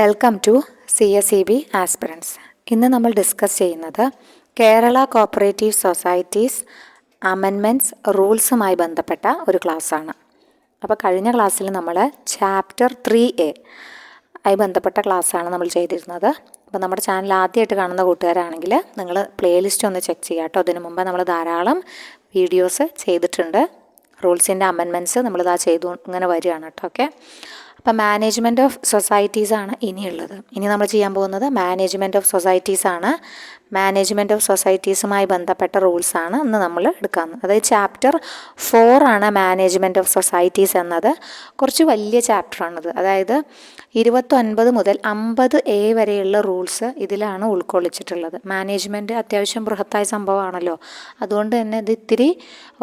Welcome to CSEB aspirants. ഇന്ന് നമ്മൾ discuss ചെയ്യുന്നത് കേരള കോപ്പറേറ്റീവ് സൊസൈറ്റീസ് അമെൻമെൻറ്റ്സ് റൂൾസുമായി ബന്ധപ്പെട്ട ഒരു ക്ലാസ്സാണ്. അപ്പോൾ കഴിഞ്ഞ ക്ലാസ്സിൽ നമ്മൾ ചാപ്റ്റർ 3A ആയി ബന്ധപ്പെട്ട ക്ലാസ്സാണ് നമ്മൾ ചെയ്തിരുന്നത്. അപ്പോൾ നമ്മുടെ ചാനൽ ആദ്യമായിട്ട് കാണുന്ന കൂട്ടുകാരാണെങ്കിൽ നിങ്ങൾ പ്ലേലിസ്റ്റ് ഒന്ന് ചെക്ക് ചെയ്യുക കേട്ടോ. അതിനു മുമ്പ് നമ്മൾ ധാരാളം വീഡിയോസ് ചെയ്തിട്ടുണ്ട്. റൂൾസിൻ്റെ അമെൻമെൻറ്റ്സ് നമ്മളിതാ ചെയ്തു ഇങ്ങനെ വരികയാണ് കേട്ടോ. ഓക്കെ, അപ്പോൾ മാനേജ്മെൻറ്റ് ഓഫ് സൊസൈറ്റീസാണ് ഇനിയുള്ളത്. ഇനി നമ്മൾ ചെയ്യാൻ പോകുന്നത് മാനേജ്മെൻറ്റ് ഓഫ് സൊസൈറ്റീസാണ്. മാനേജ്മെൻറ്റ് ഓഫ് സൊസൈറ്റീസുമായി ബന്ധപ്പെട്ട റൂൾസാണ് ഇന്ന് നമ്മൾ എടുക്കുന്നത്. അതായത് ചാപ്റ്റർ 4 ആണ് മാനേജ്മെൻറ്റ് ഓഫ് സൊസൈറ്റീസ് എന്നത്. കുറച്ച് വലിയ ചാപ്റ്ററാണിത്. അതായത് 29 മുതൽ 50A വരെയുള്ള റൂൾസ് ഇതിലാണ് ഉൾക്കൊള്ളിച്ചിട്ടുള്ളത്. മാനേജ്മെൻറ്റ് അത്യാവശ്യം ബൃഹത്തായ സംഭവമാണല്ലോ. അതുകൊണ്ട് തന്നെ ഇത് ഇത്തിരി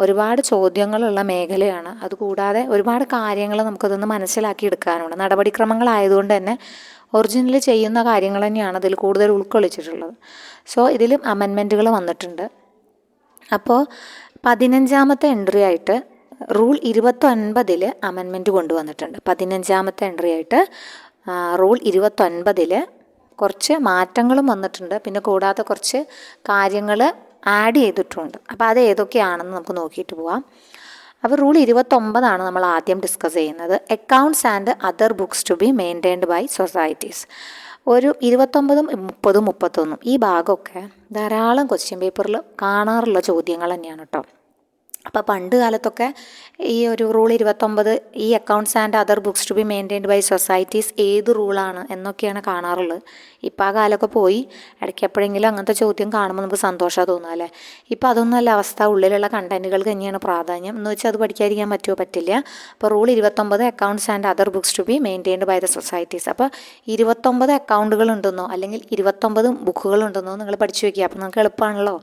ഒരുപാട് ചോദ്യങ്ങളുള്ള മേഖലയാണ്. അതുകൂടാതെ ഒരുപാട് കാര്യങ്ങൾ നമുക്കതൊന്ന് മനസ്സിലാക്കി എടുക്കാനുണ്ട്. നടപടിക്രമങ്ങളായതുകൊണ്ട് തന്നെ ഒറിജിനൽ ചെയ്യുന്ന കാര്യങ്ങൾ തന്നെയാണ് അതിൽ കൂടുതൽ ഉൾക്കൊള്ളിച്ചിട്ടുള്ളത്. സോ ഇതിലും അമെൻമെൻറ്റുകൾ വന്നിട്ടുണ്ട്. അപ്പോൾ 15ാമത്തെ എൻട്രി ആയിട്ട് റൂൾ 29 അമെൻമെൻറ്റ് കൊണ്ടുവന്നിട്ടുണ്ട്. 15ാമത്തെ എൻട്രി ആയിട്ട് റൂൾ 29 കുറച്ച് മാറ്റങ്ങളും വന്നിട്ടുണ്ട്. പിന്നെ കൂടാതെ കുറച്ച് കാര്യങ്ങൾ ആഡ് ചെയ്തിട്ടുണ്ട്. അപ്പോൾ അത് ഏതൊക്കെയാണെന്ന് നമുക്ക് നോക്കിയിട്ട് പോവാം. അപ്പോൾ റൂൾ 29 നമ്മൾ ആദ്യം ഡിസ്കസ് ചെയ്യുന്നത്. Accounts and other books to be maintained by societies. ഒരു 29, 30, 31 ഈ ഭാഗമൊക്കെ ധാരാളം ക്വസ്റ്റ്യൻ പേപ്പറിൽ കാണാറുള്ള ചോദ്യങ്ങൾ തന്നെയാണ് കേട്ടോ. അപ്പോൾ പണ്ട് കാലത്തൊക്കെ ഈ ഒരു റൂൾ 29 ഈ accounts and other books to be maintained by societies ഏത് റൂളാണ് എന്നൊക്കെയാണ് കാണാറുള്ളത്. ഇപ്പോൾ ആ കാലമൊക്കെ പോയി. ഇടയ്ക്ക് എപ്പോഴെങ്കിലും അങ്ങനത്തെ ചോദ്യം കാണുമ്പോൾ നമുക്ക് സന്തോഷം തോന്നുക അല്ലേ. ഇപ്പോൾ അതൊന്നുമല്ല അവസ്ഥ. ഉള്ളിലുള്ള കണ്ടൻറ്റുകൾക്ക് തന്നെയാണ് പ്രാധാന്യം. എന്ന് വെച്ചാൽ അത് പഠിക്കാതിരിക്കാൻ പറ്റുമോ? പറ്റില്ല. അപ്പോൾ rule 29 accounts and other books to be maintained by the societies. അപ്പോൾ 29 അക്കൗണ്ടുകൾ ഉണ്ടെന്നോ അല്ലെങ്കിൽ 29 ബുക്കുകൾ ഉണ്ടെന്നോ നിങ്ങൾ പഠിച്ചു വയ്ക്കുക. അപ്പോൾ നിങ്ങൾക്ക് എളുപ്പമാണല്ലോ.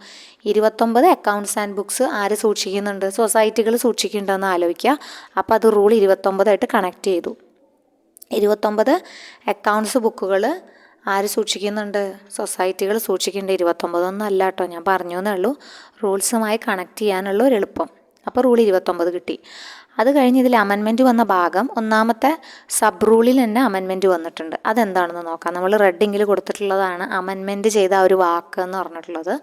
29 അക്കൗണ്ട്സ് ആൻഡ് ബുക്സ് ആര് സൂക്ഷിക്കുന്നുണ്ട്? സൊസൈറ്റികൾ സൂക്ഷിക്കുന്നുണ്ടെന്ന് ആലോചിക്കുക. അപ്പോൾ അത് റൂൾ 29 കണക്ട് ചെയ്തു. 29 അക്കൗണ്ട്സ് ബുക്കുകൾ ആര് സൂക്ഷിക്കുന്നുണ്ട്? സൊസൈറ്റികൾ സൂക്ഷിക്കേണ്ട. 29 അല്ല കേട്ടോ, ഞാൻ പറഞ്ഞു എന്നേ ഉള്ളൂ. റൂൾസുമായി കണക്ട് ചെയ്യാനുള്ള ഒരു എളുപ്പം. അപ്പോൾ റൂൾ 29 കിട്ടി. അത് കഴിഞ്ഞ് ഇതിൽ അമെൻമെൻറ്റ് വന്ന ഭാഗം ഒന്നാമത്തെ സബ് റൂളിൽ തന്നെ അമെൻമെൻറ്റ് വന്നിട്ടുണ്ട്. അതെന്താണെന്ന് നോക്കാം. നമ്മൾ റെഡിങ്ങിൽ കൊടുത്തിട്ടുള്ളതാണ് അമെൻമെൻറ്റ് ചെയ്ത ആ ഒരു വാക്ക് എന്ന് പറഞ്ഞിട്ടുള്ളത്.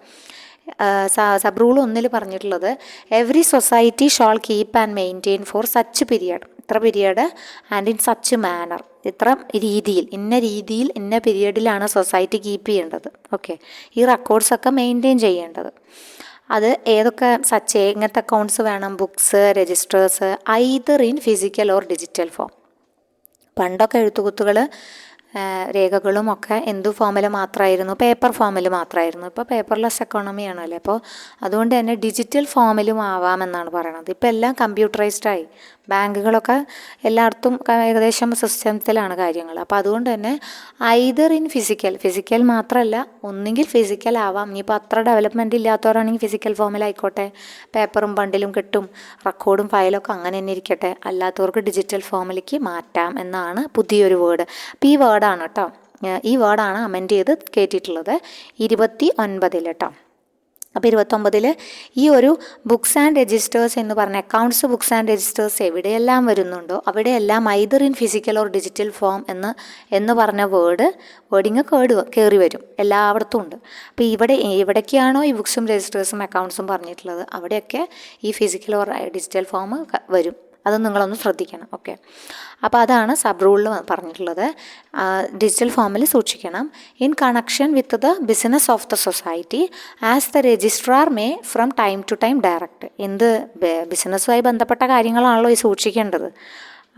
സബ് റൂൾ 1 പറഞ്ഞിട്ടുള്ളത് every society shall keep and maintain for such period, ഇത്ര period and in such manner, ഇത്ര രീതിയിൽ, ഇന്ന രീതിയിൽ, ഇന്ന പീരിയഡിലാണ് സൊസൈറ്റി കീപ്പ് ചെയ്യേണ്ടത്. ഓക്കെ, ഈ റെക്കോർഡ്സൊക്കെ മെയിൻറ്റെയിൻ ചെയ്യേണ്ടത്. അത് ഏതൊക്കെ എങ്ങനത്തെ അക്കൗണ്ട്സ് വേണം? Books, registers, either in physical or digital form. പണ്ടൊക്കെ എഴുത്തുകുത്തുകൾ രേഖകളും ഒക്കെ എന്തു ഫോമിൽ മാത്രമായിരുന്നു? പേപ്പർ ഫോമിൽ മാത്രമായിരുന്നു. ഇപ്പോൾ പേപ്പർലെസ് എക്കോണമി ആണല്ലേ. അപ്പോൾ അതുകൊണ്ട് തന്നെ ഡിജിറ്റൽ ഫോമിലും ആവാമെന്നാണ് പറയണത്. ഇപ്പോൾ എല്ലാം കമ്പ്യൂട്ടറൈസ്ഡായി. ബാങ്കുകളൊക്കെ എല്ലായിടത്തും ഏകദേശം സിസ്റ്റത്തിലാണ് കാര്യങ്ങൾ. അപ്പോൾ അതുകൊണ്ട് തന്നെ ഐദർ ഇൻ ഫിസിക്കൽ മാത്രമല്ല, ഒന്നുകിൽ ഫിസിക്കൽ ആവാം. ഇനിയിപ്പോൾ അത്ര ഡെവലപ്മെൻറ്റ് ഇല്ലാത്തവരാണെങ്കിൽ ഫിസിക്കൽ ഫോമിലായിക്കോട്ടെ, പേപ്പറും ബണ്ടിലും കിട്ടും, റെക്കോർഡും ഫയലൊക്കെ അങ്ങനെ തന്നെ ഇരിക്കട്ടെ. അല്ലാത്തവർക്ക് ഡിജിറ്റൽ ഫോമിലേക്ക് മാറ്റാം എന്നാണ് പുതിയൊരു വേർഡ്. അപ്പോൾ ഈ വേർഡാണ് കേട്ടോ, ഈ വേർഡാണ് അമെൻഡ് ചെയ്ത് കയറ്റിയിട്ടുള്ളത് 29 കേട്ടോ. അപ്പോൾ 29 ഈ ഒരു ബുക്സ് ആൻഡ് രജിസ്റ്റേഴ്സ് എന്ന് പറഞ്ഞ അക്കൗണ്ട്സ് ബുക്സ് ആൻഡ് രജിസ്റ്റേഴ്സ് എവിടെയെല്ലാം വരുന്നുണ്ടോ അവിടെയെല്ലാം either in physical or digital form എന്ന് പറഞ്ഞ വേർഡിങ് കയറി വരും. എല്ലായിടത്തും ഉണ്ട്. അപ്പോൾ എവിടേക്കാണോ ഈ ബുക്സും രജിസ്റ്റേഴ്സും അക്കൗണ്ട്സും പറഞ്ഞിട്ടുള്ളത് അവിടെയൊക്കെ ഈ ഫിസിക്കൽ ഓർ ഡിജിറ്റൽ ഫോം വരും. അത് നിങ്ങളൊന്ന് ശ്രദ്ധിക്കണം. ഓക്കെ, അപ്പോൾ അതാണ് സബ് റൂളിൽ പറഞ്ഞിട്ടുള്ളത്. ഡിജിറ്റൽ ഫോമിൽ സൂക്ഷിക്കണം. In connection with the business of the society as the registrar may from time to time direct. എന്ത് ബിസിനസ്സുമായി ബന്ധപ്പെട്ട കാര്യങ്ങളാണല്ലോ ഈ സൂക്ഷിക്കേണ്ടത്,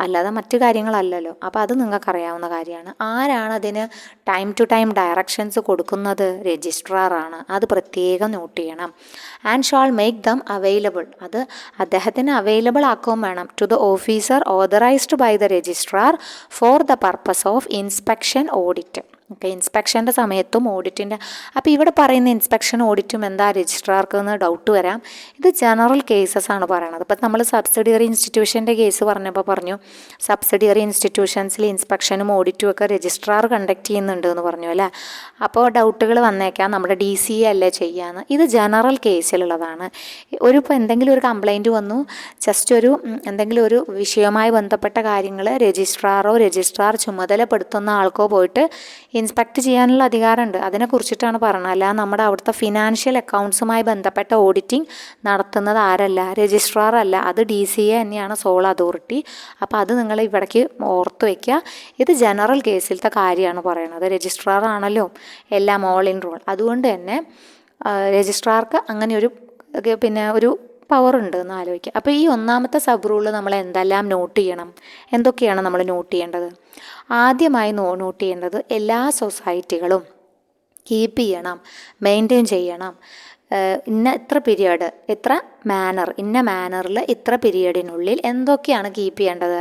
അല്ലാതെ മറ്റു കാര്യങ്ങളല്ലല്ലോ. അപ്പോൾ അത് നിങ്ങൾക്കറിയാവുന്ന കാര്യമാണ്. ആരാണ് അതിന് ടൈം ടു ടൈം ഡയറക്ഷൻസ് കൊടുക്കുന്നത്? രജിസ്ട്രാറാണ്. അത് പ്രത്യേകം നോട്ട് ചെയ്യണം. And shall make them available, അത് അദ്ദേഹത്തിന് അവൈലബിൾ ആക്കുകയും വേണം. To the officer authorised by the registrar for the purpose of inspection audit. Okay, ഇൻസ്പെക്ഷൻ്റെ സമയത്തും ഓഡിറ്റിൻ്റെ. അപ്പോൾ ഇവിടെ പറയുന്ന ഇൻസ്പെക്ഷൻ ഓഡിറ്റും എന്താ രജിസ്ട്രാർക്ക് എന്ന് ഡൗട്ട് വരാം. ഇത് ജനറൽ കേസസ് ആണ് പറയണത്. ഇപ്പോൾ നമ്മൾ സബ്സിഡിയറി ഇൻസ്റ്റിറ്റ്യൂഷൻ്റെ കേസ് പറഞ്ഞപ്പോൾ പറഞ്ഞു സബ്സിഡിയറി ഇൻസ്റ്റിറ്റ്യൂഷൻസിൽ ഇൻസ്പെക്ഷനും ഓഡിറ്റും ഒക്കെ രജിസ്ട്രാർ കണ്ടക്ട് ചെയ്യുന്നുണ്ട് എന്ന് പറഞ്ഞു അല്ലേ. അപ്പോൾ ഡൗട്ടുകൾ വന്നേക്കാം നമ്മുടെ DCA അല്ലേ ചെയ്യാന്ന്. ഇത് ജനറൽ കേസിലുള്ളതാണ്. ഇപ്പോൾ എന്തെങ്കിലും ഒരു കംപ്ലൈൻറ്റ് വന്നു, ജസ്റ്റ് എന്തെങ്കിലും ഒരു വിഷയവുമായി ബന്ധപ്പെട്ട കാര്യങ്ങൾ രജിസ്ട്രാർ ചുമതലപ്പെടുത്തുന്ന ആൾക്കോ പോയിട്ട് ഇൻസ്പെക്ട് ചെയ്യാനുള്ള അധികാരമുണ്ട്. അതിനെക്കുറിച്ചിട്ടാണ് പറഞ്ഞത്. അല്ല നമ്മുടെ അവിടുത്തെ ഫിനാൻഷ്യൽ അക്കൗണ്ട്സുമായി ബന്ധപ്പെട്ട ഓഡിറ്റിംഗ് നടത്തുന്നത് ആരല്ല, രജിസ്ട്രാർ അല്ല, അത് DCA തന്നെയാണ് സോൾ അതോറിറ്റി. അപ്പോൾ അത് നിങ്ങൾ ഇവിടേക്ക് ഓർത്ത് വയ്ക്കുക. ഇത് ജനറൽ കേസിലത്തെ കാര്യമാണ് പറയുന്നത്. രജിസ്ട്രാർ ആണല്ലോ എല്ലാം ഓൾ ഇൻ റോൾ. അതുകൊണ്ട് തന്നെ രജിസ്ട്രാർക്ക് അങ്ങനെ ഒരു പവർ ഉണ്ട് എന്ന് ആലോചിക്കുക. അപ്പോൾ ഈ ഒന്നാമത്തെ സബ് റൂളിൽ നമ്മൾ എന്തെല്ലാം നോട്ട് ചെയ്യണം, എന്തൊക്കെയാണ് നമ്മൾ നോട്ട് ചെയ്യേണ്ടത്? ആദ്യമായി നോട്ട് ചെയ്യേണ്ടത് എല്ലാ സൊസൈറ്റികളും കീപ്പ് ചെയ്യണം, മെയിൻറ്റെയിൻ ചെയ്യണം. ഇത്ര പീരിയഡ്, ഇന്ന മാനറിൽ ഇത്ര പീരിയഡിനുള്ളിൽ എന്തൊക്കെയാണ് കീപ്പ് ചെയ്യേണ്ടത്?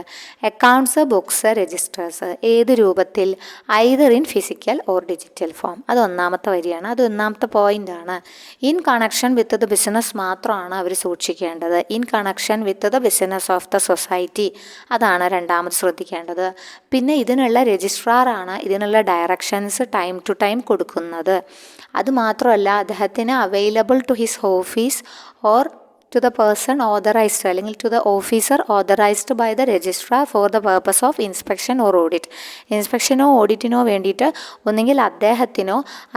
Accounts, books, registers. ഏത് രൂപത്തിൽ? Either in physical or digital form. അത് ഒന്നാമത്തെ വരിയാണ്. അത് ഒന്നാമത്തെ പോയിൻ്റാണ്. In connection with the business മാത്രമാണ് അവർ സൂക്ഷിക്കേണ്ടത്. In connection with the business of the society, അതാണ് രണ്ടാമത് ശ്രദ്ധിക്കേണ്ടത്. പിന്നെ ഇതിനുള്ള രജിസ്ട്രാറാണ് ഇതിനുള്ള ഡയറക്ഷൻസ് ടൈം ടു ടൈം കൊടുക്കുന്നത്. അതുമാത്രമല്ല അദ്ദേഹത്തിന് available to his office or to the person authorised, അല്ലെങ്കിൽ to the officer authorised by the registrar for the purpose of inspection or audit. ഇൻസ്പെക്ഷനോ ഓഡിറ്റിനോ വേണ്ടിയിട്ട് ഒന്നുകിൽ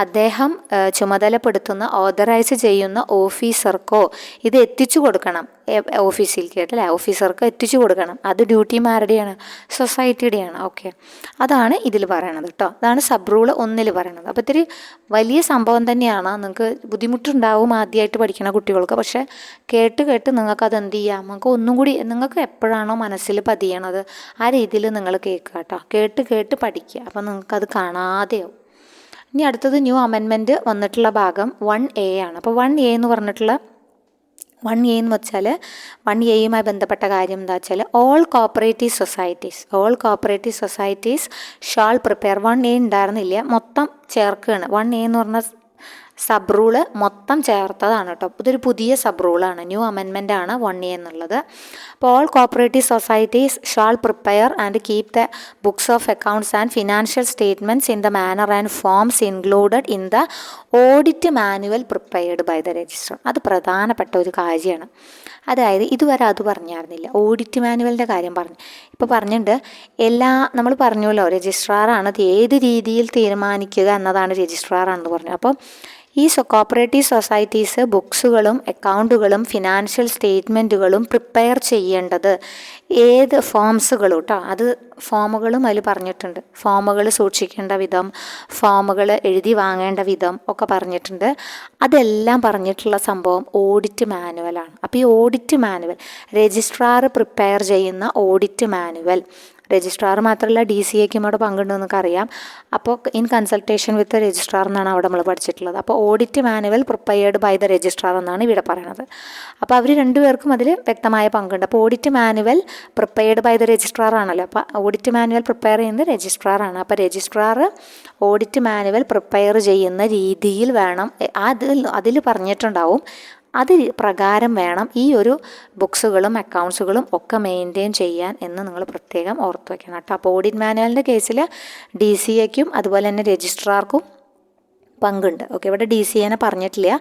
അദ്ദേഹം ചുമതലപ്പെടുത്തുന്ന ഓതറൈസ് ചെയ്യുന്ന ഓഫീസർക്കോ ഇത് എത്തിച്ചു കൊടുക്കണം. ഓഫീസിലേക്ക് അല്ലേ, ഓഫീസർക്ക് എത്തിച്ചു കൊടുക്കണം. അത് ഡ്യൂട്ടിമാരുടെയാണ്, സൊസൈറ്റിയുടെയാണ്. ഓക്കെ, അതാണ് ഇതിൽ പറയണത് കേട്ടോ. അതാണ് സബ് റൂൾ 1 പറയണത്. അപ്പോൾ ഇത്തിരി വലിയ സംഭവം തന്നെയാണ്. നിങ്ങൾക്ക് ബുദ്ധിമുട്ടുണ്ടാവും ആദ്യമായിട്ട് പഠിക്കുന്ന കുട്ടികൾക്ക്. പക്ഷേ കേട്ട് നിങ്ങൾക്കത് എന്ത് ചെയ്യാം, നമുക്ക് ഒന്നും കൂടി നിങ്ങൾക്ക് എപ്പോഴാണോ മനസ്സിൽ പതിയണത് ആ രീതിയിൽ നിങ്ങൾ കേൾക്കുക കേട്ടോ. കേട്ട് പഠിക്കുക. അപ്പോൾ നിങ്ങൾക്കത് കാണാതെയാവും. ഇനി അടുത്തത് ന്യൂ അമെൻമെൻറ്റ് വന്നിട്ടുള്ള ഭാഗം 1A ആണ്. അപ്പോൾ 1A എന്ന് പറഞ്ഞിട്ടുള്ള 1A എന്ന് വെച്ചാൽ 1Aയുമായി ബന്ധപ്പെട്ട കാര്യം എന്താ വെച്ചാൽ all cooperative societies shall prepare. 1A ഉണ്ടായിരുന്നില്ല, മൊത്തം ചേർക്കുകയാണ്. 1A എന്ന് പറഞ്ഞ സബ് റൂള് മൊത്തം ചേർത്തതാണ് കേട്ടോ. ഇതൊരു പുതിയ സബ് റൂളാണ്, ന്യൂ അമെൻമെൻ്റ് ആണ് 1A എന്നുള്ളത്. അപ്പോൾ all cooperative societies shall prepare and keep the books of accounts and financial statements in the manner and forms included in the audit manual prepared by the registrar. അത് പ്രധാനപ്പെട്ട ഒരു കാര്യമാണ്. അതായത് ഇതുവരെ അത് പറഞ്ഞായിരുന്നില്ല, ഓഡിറ്റ് മാനുവലിൻ്റെ കാര്യം പറഞ്ഞു. ഇപ്പോൾ പറഞ്ഞിട്ടുണ്ട് നമ്മൾ പറഞ്ഞല്ലോ രജിസ്ട്രാറാണ് ഏത് രീതിയിൽ തീരുമാനിക്കുക എന്നതാണ് രജിസ്ട്രാറാണെന്ന് പറഞ്ഞു. അപ്പോൾ ഈ കോപ്പറേറ്റീവ് സൊസൈറ്റീസ് ബുക്സുകളും അക്കൗണ്ടുകളും ഫിനാൻഷ്യൽ സ്റ്റേറ്റ്മെൻറ്റുകളും പ്രിപ്പയർ ചെയ്യേണ്ടത് ഏത് ഫോംസുകളും കേട്ടോ, അത് ഫോമുകളും അതിൽ പറഞ്ഞിട്ടുണ്ട്. ഫോമുകൾ സൂക്ഷിക്കേണ്ട വിധം, ഫോമുകൾ എഴുതി വാങ്ങേണ്ട വിധം ഒക്കെ പറഞ്ഞിട്ടുണ്ട്. അതെല്ലാം പറഞ്ഞിട്ടുള്ള സംഭവം ഓഡിറ്റ് മാനുവലാണ്. അപ്പോൾ ഈ ഓഡിറ്റ് മാനുവൽ രജിസ്ട്രാർ പ്രിപ്പയർ ചെയ്യുന്ന ഓഡിറ്റ് മാനുവൽ, രജിസ്ട്രാർ മാത്രമല്ല DCAക്കും അവിടെ പങ്കുണ്ടെന്ന് നമുക്കറിയാം. അപ്പോൾ ഇൻ കൺസൾട്ടേഷൻ വിത്ത് രജിസ്ട്രാർ എന്നാണ് അവിടെ നമ്മൾ പഠിച്ചിട്ടുള്ളത്. അപ്പോൾ audit manual prepared by the registrar എന്നാണ് ഇവിടെ പറയുന്നത്. അപ്പോൾ അവർ രണ്ടുപേർക്കും അതിൽ വ്യക്തമായ പങ്കുണ്ട്. അപ്പോൾ audit manual prepared by the registrar ആണല്ലോ. അപ്പോൾ ഓഡിറ്റ് മാനുവൽ പ്രിപ്പയർ ചെയ്യുന്നത് രജിസ്ട്രാറാണ്. അപ്പോൾ രജിസ്ട്രാർ ഓഡിറ്റ് മാനുവൽ പ്രിപ്പയർ ചെയ്യുന്ന രീതിയിൽ വേണം, അതിൽ പറഞ്ഞിട്ടുണ്ടാവും അത് പ്രകാരം വേണം ഈ ഒരു ബുക്സുകളും അക്കൗണ്ട്സുകളും ഒക്കെ മെയിൻറ്റെയിൻ ചെയ്യാൻ എന്ന് നിങ്ങൾ പ്രത്യേകം ഓർത്ത് വയ്ക്കണം കേട്ടോ. അപ്പോൾ ഓഡിറ്റ് മാനുവലിൻ്റെ കേസിൽ DCAക്കും അതുപോലെ തന്നെ രജിസ്ട്രാർക്കും പങ്കുണ്ട്. ഓക്കെ, ഇവിടെ DCAനെ പറഞ്ഞിട്ടില്ല.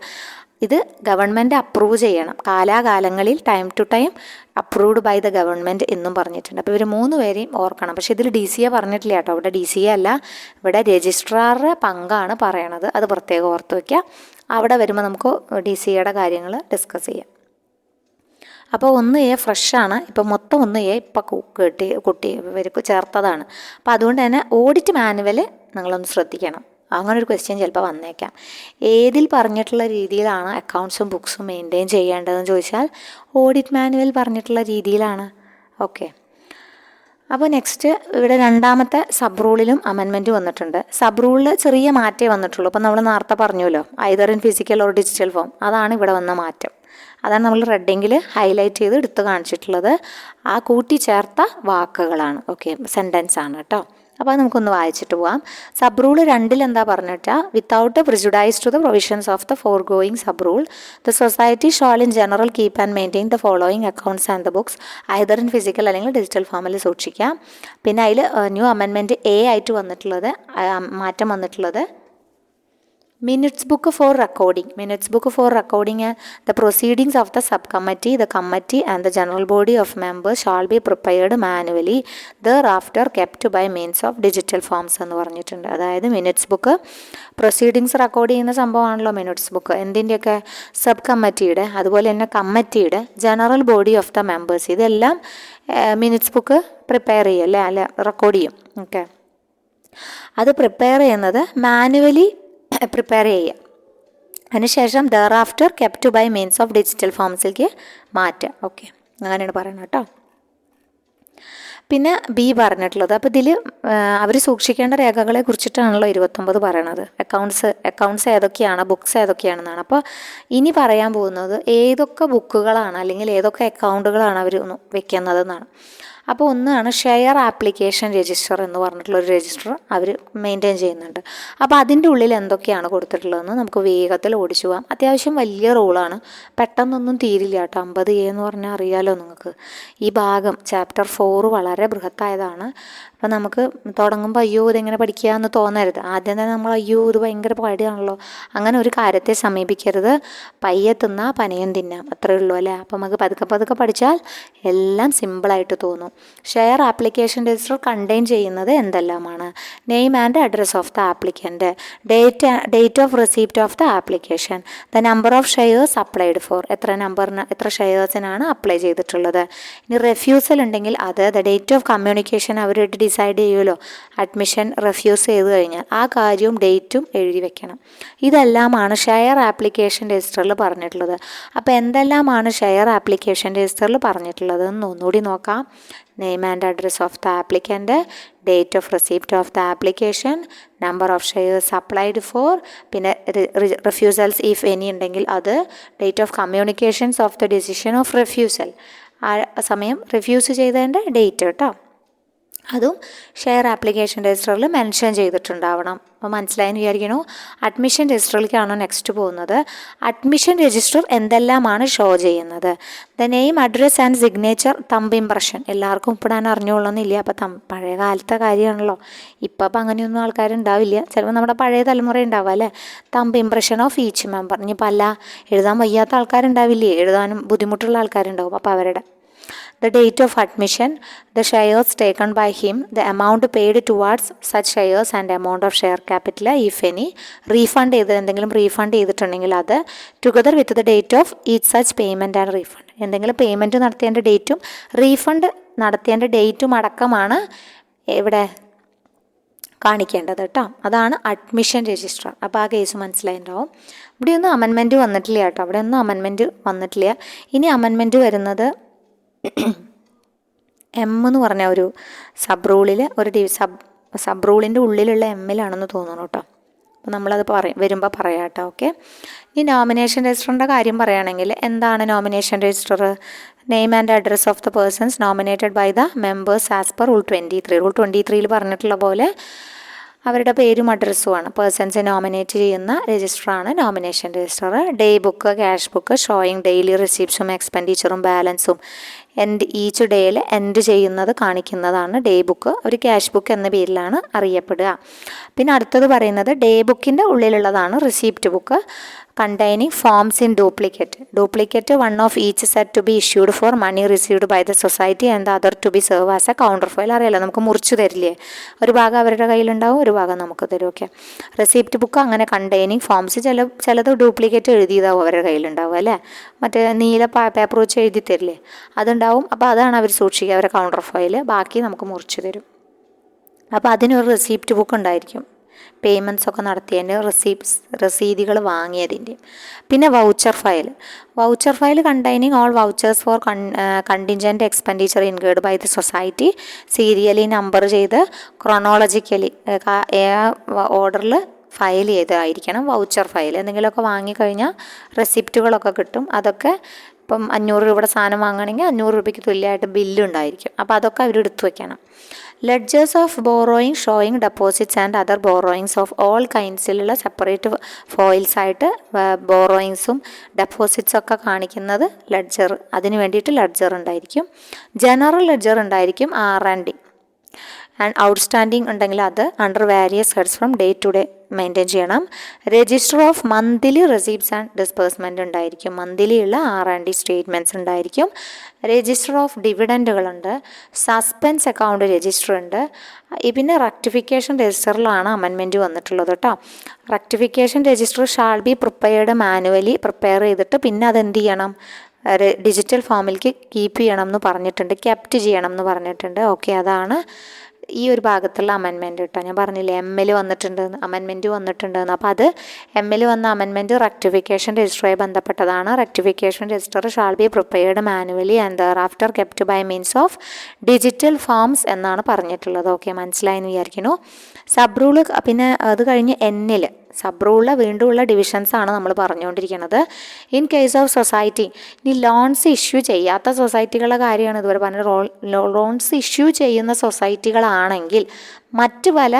ഇത് ഗവൺമെൻറ് അപ്രൂവ് ചെയ്യണം, കാലാകാലങ്ങളിൽ time to time approved by the government എന്നും പറഞ്ഞിട്ടുണ്ട്. അപ്പോൾ ഇവർ 3 പേരെയും ഓർക്കണം. പക്ഷേ ഇതിൽ DCA പറഞ്ഞിട്ടില്ല കേട്ടോ. ഇവിടെ DCA അല്ല, ഇവിടെ രജിസ്ട്രാറുടെ പങ്കാണ് പറയണത്. അത് പ്രത്യേകം ഓർത്ത് വയ്ക്കുക. അവിടെ വരുമ്പോൾ നമുക്ക് DCAയുടെ കാര്യങ്ങൾ ഡിസ്കസ് ചെയ്യാം. അപ്പോൾ 1A ഫ്രഷാണ്. ഇപ്പോൾ മൊത്തം 1A ഇപ്പോൾ ഇവർക്ക് ചേർത്തതാണ്. അപ്പോൾ അതുകൊണ്ട് തന്നെ ഓഡിറ്റ് മാനുവൽ നിങ്ങളൊന്ന് ശ്രദ്ധിക്കണം. അങ്ങനൊരു ക്വസ്റ്റ്യൻ ചിലപ്പോൾ വന്നേക്കാം. ഏതിൽ പറഞ്ഞിട്ടുള്ള രീതിയിലാണ് അക്കൗണ്ട്സും ബുക്സും മെയിൻറ്റെയിൻ ചെയ്യേണ്ടതെന്ന് ചോദിച്ചാൽ ഓഡിറ്റ് മാനുവൽ പറഞ്ഞിട്ടുള്ള രീതിയിലാണ്. ഓക്കെ, അപ്പോൾ നെക്സ്റ്റ് ഇവിടെ രണ്ടാമത്തെ സബ് റൂളിലും അമെൻമെൻറ്റ് വന്നിട്ടുണ്ട്. സബ് റൂളിൽ ചെറിയ മാറ്റേ വന്നിട്ടുള്ളൂ. അപ്പോൾ നമ്മൾ നേരത്തെ പറഞ്ഞല്ലോ either in physical or digital form, അതാണ് ഇവിടെ വന്ന മാറ്റം. അതാണ് നമ്മൾ റെഡിങ്ങിൽ ഹൈലൈറ്റ് ചെയ്ത് എടുത്ത് കാണിച്ചിട്ടുള്ളത്. ആ കൂട്ടിച്ചേർത്ത വാക്കുകളാണ്. ഓക്കെ, സെൻറ്റൻസ് ആണ് കേട്ടോ. അപ്പോൾ അത് നമുക്കൊന്ന് വായിച്ചിട്ട് പോവാം. സബ് റൂൾ 2 എന്താ പറഞ്ഞിട്ടാൽ without prejudice to the provisions of the foregoing sub rule the society shall in general keep and maintain the following accounts and the books either in physical അല്ലെങ്കിൽ ഡിജിറ്റൽ ഫോമിൽ സൂക്ഷിക്കാം. പിന്നെ അതിൽ new amendment A ആയിട്ട് വന്നിട്ടുള്ളത് മാറ്റം വന്നിട്ടുള്ളത് minutes book for recording the proceedings of the subcommittee, the committee and the general body of members shall be prepared manually, thereafter kept by means of digital forms എന്ന് പറഞ്ഞിട്ടുണ്ട്. അതായത് minutes book proceedings record ചെയ്യുന്ന സംഭവമാണല്ലോ minutes book. എന്തിൻ്റെയൊക്കെ? Sub കമ്മിറ്റിയുടെ, അതുപോലെ തന്നെ കമ്മിറ്റിയുടെ, general body of the members, ഇതെല്ലാം minutes book prepare ചെയ്യും അല്ല റെക്കോർഡ് ചെയ്യും. ഓക്കെ, അത് പ്രിപ്പയർ ചെയ്യുന്നത് മാനുവലി പ്രിപ്പയർ ചെയ്യുക. അതിനുശേഷം thereafter kept by means of digital ഫോംസിലേക്ക് മാറ്റുക. ഓക്കെ, അങ്ങനെയാണ് പറയുന്നത് കേട്ടോ. പിന്നെ ബി പറഞ്ഞിട്ടുള്ളത്, അപ്പോൾ ഇതിൽ അവർ സൂക്ഷിക്കേണ്ട രേഖകളെ കുറിച്ചിട്ടാണല്ലോ 29 പറയണത്. അക്കൗണ്ട്സ് ഏതൊക്കെയാണ്, ബുക്സ് ഏതൊക്കെയാണെന്നാണ്. അപ്പോൾ ഇനി പറയാൻ പോകുന്നത് ഏതൊക്കെ ബുക്കുകളാണ് അല്ലെങ്കിൽ ഏതൊക്കെ അക്കൗണ്ടുകളാണ് അവർ വെക്കുന്നതെന്നാണ്. അപ്പോൾ ഒന്നാണ് ഷെയർ ആപ്ലിക്കേഷൻ രജിസ്റ്റർ എന്ന് പറഞ്ഞിട്ടുള്ളൊരു രജിസ്റ്റർ അവർ മെയിൻറ്റെയിൻ ചെയ്യുന്നുണ്ട്. അപ്പോൾ അതിൻ്റെ ഉള്ളിൽ എന്തൊക്കെയാണ് കൊടുത്തിട്ടുള്ളതെന്ന് നമുക്ക് വേഗത്തിൽ ഓടിച്ചു പോകാം. അത്യാവശ്യം വലിയ റൂളാണ്, പെട്ടെന്നൊന്നും തീരില്ല കേട്ടോ. 50A എന്ന് പറഞ്ഞാൽ അറിയാലോ നിങ്ങൾക്ക്. ഈ ഭാഗം ചാപ്റ്റർ 4 വളരെ ബൃഹത്തായതാണ്. അപ്പോൾ നമുക്ക് തുടങ്ങുമ്പോൾ അയ്യോ ഇതെങ്ങനെ പഠിക്കുക എന്ന് തോന്നരുത്. ആദ്യം തന്നെ നമ്മൾ അയ്യോ ഇത് ഭയങ്കര പാടിയാണല്ലോ, അങ്ങനെ ഒരു കാര്യത്തെ സമീപിക്കരുത്. പയ്യെ തിന്നാ പനയും തിന്നാം, അത്രയേ ഉള്ളൂ അല്ലേ. അപ്പോൾ നമുക്ക് പതുക്കെ പഠിച്ചാൽ എല്ലാം സിമ്പിളായിട്ട് തോന്നും. ഷെയർ ആപ്ലിക്കേഷൻ രജിസ്റ്റർ കണ്ടെയ്ൻ ചെയ്യുന്നത് എന്തെല്ലാമാണ്? Name and address of the applicant, date of receipt of the application, the number of shares applied for, എത്ര ഷെയർസിനാണ് അപ്ലൈ ചെയ്തിട്ടുള്ളത്. ഇനി റെഫ്യൂസൽ ഉണ്ടെങ്കിൽ അത്, ദ ഡേറ്റ് ഓഫ് കമ്മ്യൂണിക്കേഷൻ അവരായിട്ട് ഡിസൈഡ് ചെയ്യുമല്ലോ. അഡ്മിഷൻ റെഫ്യൂസ് ചെയ്ത് കഴിഞ്ഞാൽ ആ കാര്യവും ഡേറ്റും എഴുതി വെക്കണം. ഇതെല്ലാമാണ് ഷെയർ ആപ്ലിക്കേഷൻ രജിസ്റ്ററിൽ പറഞ്ഞിട്ടുള്ളത്. അപ്പോൾ എന്തെല്ലാമാണ് ഷെയർ ആപ്ലിക്കേഷൻ രജിസ്റ്ററിൽ പറഞ്ഞിട്ടുള്ളത് എന്ന് ഒന്നുകൂടി നോക്കാം. Name and address of the applicant, date of receipt of the application, number of shares applied for, പിന്നെ റിഫ്യൂസൽസ് ഇഫ് എനി ഉണ്ടെങ്കിൽ അത്, date of communications of the decision of refusal, ആ സമയം റിഫ്യൂസ് ചെയ്തതിൻ്റെ ഡേറ്റ് കേട്ടോ, അതും ഷെയർ ആപ്ലിക്കേഷൻ രജിസ്റ്ററിൽ mention ചെയ്തിട്ടുണ്ടാവണം. അപ്പോൾ മനസ്സിലായെന്ന് വിചാരിക്കണോ. അഡ്മിഷൻ രജിസ്റ്ററിലേക്കാണ് നെക്സ്റ്റ് പോകുന്നത്. അഡ്മിഷൻ രജിസ്റ്റർ എന്തെല്ലാമാണ് ഷോ ചെയ്യുന്നത്? The name, address and signature, thumb impression. എല്ലാവർക്കും ഒപ്പിടാൻ അറിഞ്ഞോളണമെന്നില്ല. അപ്പോൾ പഴയ കാലത്തെ കാര്യമാണല്ലോ. ഇപ്പം അങ്ങനെയൊന്നും ആൾക്കാരുണ്ടാവില്ല, ചിലപ്പോൾ നമ്മുടെ പഴയ തലമുറ ഉണ്ടാവുക അല്ലേ. Thumb impression of each member. ഇനിയിപ്പോൾ അല്ല എഴുതാൻ വയ്യാത്ത ആൾക്കാരുണ്ടാവില്ലേ, എഴുതാനും ബുദ്ധിമുട്ടുള്ള ആൾക്കാരുണ്ടാവും, അപ്പോൾ അവരുടെ. The date of admission, the shares taken by him, the amount paid towards such shares and amount of share capital if any, refund എന്തെങ്കിലും റീഫണ്ട് ചെയ്തിട്ടുണ്ടെങ്കിൽ അത്, together with the date of each such payment and refund. എന്തെങ്കിലും payment നടത്തേണ്ട ഡേറ്റും refund നടത്തേണ്ട ഡേറ്റും അടക്കമാണ് ഇവിടെ കാണിക്കേണ്ടത് കേട്ടോ. അതാണ് അഡ്മിഷൻ രജിസ്റ്റർ. അപ്പോൾ ആ കേസ് മനസ്സിലായിട്ടുണ്ടാവും. ഇവിടെയൊന്നും അമെൻമെൻറ്റ് വന്നിട്ടില്ല കേട്ടോ, അവിടെയൊന്നും അമെൻമെൻറ്റ് വന്നിട്ടില്ല. ഇനി അമെൻമെൻറ്റ് വരുന്നത് എം എന്ന് പറഞ്ഞ ഒരു സബ് റൂളിൽ സബ് റൂളിൻ്റെ ഉള്ളിലുള്ള എമ്മിലാണെന്ന് തോന്നുന്നു കേട്ടോ. അപ്പോൾ നമ്മളത് വരുമ്പോൾ പറയാം കേട്ടോ. ഓക്കെ, ഈ നോമിനേഷൻ രജിസ്റ്ററിൻ്റെ കാര്യം പറയുകയാണെങ്കിൽ എന്താണ് nomination register? Name and address of the persons nominated by the members as per rule 23. Rule 23 പറഞ്ഞിട്ടുള്ള പോലെ അവരുടെ പേരും അഡ്രസ്സുമാണ് പേഴ്സൺസ് നോമിനേറ്റ് ചെയ്യുന്ന രജിസ്റ്ററാണ് nomination register. Day book, cash book showing daily റിസീപ്റ്റ്സും എക്സ്പെൻഡിച്ചറും ബാലൻസും ഈച്ച് ഡേയിൽ എൻഡ് ചെയ്യുന്നത് കാണിക്കുന്നതാണ് ഡേ ബുക്ക്. ഒരു ക്യാഷ് ബുക്ക് എന്ന പേരിലാണ് അറിയപ്പെടുക. പിന്നെ അടുത്തത് പറയുന്നത് ഡേ ബുക്കിൻ്റെ ഉള്ളിലുള്ളതാണ് receipt book containing forms in duplicate one of each set to be issued for money received by the society and other to be serve as a counter file. അറിയാലോ, നമുക്ക് മുറിച്ച് തരില്ലേ, ഒരു ഭാഗം അവരുടെ കയ്യിലുണ്ടാവും, ഒരു ഭാഗം നമുക്ക് തരും. ഓക്കെ, റെസിപ്റ്റ് ബുക്ക് അങ്ങനെ കണ്ടെയ്നിങ് ഫോംസ്, ചിലത് ഡ്യൂപ്ലിക്കേറ്റ് എഴുതിയതാവും അവരുടെ കയ്യിലുണ്ടാവും അല്ലേ, മറ്റേ നീല പേപ്പർ വെച്ച് എഴുതി തരില്ലേ, അതുണ്ടാവും. അപ്പോൾ അതാണ് അവർ സൂക്ഷിക്കുക, അവരുടെ കൗണ്ടർ ഫയൽ. ബാക്കി നമുക്ക് മുറിച്ച് തരും. അപ്പോൾ അതിനൊരു റെസിപ്റ്റ് ബുക്ക് ഉണ്ടായിരിക്കും, പേയ്മെൻറ്റ്സ് ഒക്കെ നടത്തിയതിൻ്റെ രസീതുകൾ വാങ്ങിയതിൻ്റെ. പിന്നെ voucher file containing all vouchers for contingent expenditure incurred by the society serially number ചെയ്ത് ക്രോണോളജിക്കലി ഓർഡറിൽ ഫയൽ ചെയ്തായിരിക്കണം വൗച്ചർ ഫയൽ. എന്തെങ്കിലുമൊക്കെ വാങ്ങിക്കഴിഞ്ഞാൽ റെസിപ്റ്റുകളൊക്കെ കിട്ടും, അതൊക്കെ ഇപ്പം 500 രൂപയുടെ സാധനം വാങ്ങുകയാണെങ്കിൽ 500 രൂപയ്ക്ക് തുല്യമായിട്ട് ബില്ലുണ്ടായിരിക്കും. അപ്പോൾ അതൊക്കെ അവർ എടുത്തു വയ്ക്കണം. Ledgers of borrowing showing deposits and other borrowings of all കൈൻഡ്സിലുള്ള സെപ്പറേറ്റ് ഫോയിൽസ് ആയിട്ട് ബോറോയിങ്സും ഡെപ്പോസിറ്റ്സും ഒക്കെ കാണിക്കുന്നത് ലെഡ്ജർ, അതിന് വേണ്ടിയിട്ട് ലെഡ്ജർ ഉണ്ടായിരിക്കും. ജനറൽ ലെഡ്ജർ ഉണ്ടായിരിക്കും R&D. ആൻഡ് ഔട്ട്സ്റ്റാൻഡിങ് ഉണ്ടെങ്കിൽ അത് under various heads from day to day maintain ചെയ്യണം. Register of monthly receipts and disbursement ഉണ്ടായിരിക്കും. മന്ത്ലി ഉള്ള R&D സ്റ്റേറ്റ്മെൻറ്റ്സ് ഉണ്ടായിരിക്കും. രജിസ്റ്റർ ഓഫ് ഡിവിഡൻറ്റുകളുണ്ട്. സസ്പെൻസ് അക്കൗണ്ട് രജിസ്റ്റർ ഉണ്ട്. പിന്നെ റെക്ടിഫിക്കേഷൻ രജിസ്റ്ററിലാണ് അമെൻമെൻറ്റ് വന്നിട്ടുള്ളത് കേട്ടോ. Rectification register shall be prepared manually, prepare ചെയ്തിട്ട് പിന്നെ അതെന്ത് ചെയ്യണം, ഡിജിറ്റൽ ഫോമിലേക്ക് കീപ്പ് ചെയ്യണം എന്ന് പറഞ്ഞിട്ടുണ്ട്, കെപ്റ്റ് ചെയ്യണം എന്ന് പറഞ്ഞിട്ടുണ്ട്. ഓക്കെ, അതാണ് ഈ ഒരു ഭാഗത്തുള്ള അമെൻമെൻറ്റ് കേട്ടോ. ഞാൻ പറഞ്ഞില്ലേ ML വന്നിട്ടുണ്ടെന്ന്, അമെൻമെൻറ്റ് വന്നിട്ടുണ്ടെന്ന്. അപ്പോൾ അത് ML വന്ന അമെൻമെൻറ്റ് റെക്ടിഫിക്കേഷൻ രജിസ്റ്ററുമായി ബന്ധപ്പെട്ടതാണ്. Rectification register shall be prepared manually and thereafter kept by means of digital forms എന്നാണ് പറഞ്ഞിട്ടുള്ളത്. ഓക്കെ, മനസ്സിലായെന്ന് വിചാരിക്കുന്നു. സബ് റൂള് പിന്നെ അത് കഴിഞ്ഞ് N സബ് റൂളിൽ വീണ്ടും ഉള്ള ഡിവിഷൻസാണ് നമ്മൾ പറഞ്ഞുകൊണ്ടിരിക്കുന്നത്. ഇൻ കേസ് ഓഫ് സൊസൈറ്റി, ഇനി ലോൺസ് ഇഷ്യൂ ചെയ്യാത്ത സൊസൈറ്റികളുടെ കാര്യമാണ് ഇതുവരെ പറഞ്ഞത്. ലോൺസ് ഇഷ്യൂ ചെയ്യുന്ന സൊസൈറ്റികളാണെങ്കിൽ മറ്റ് പല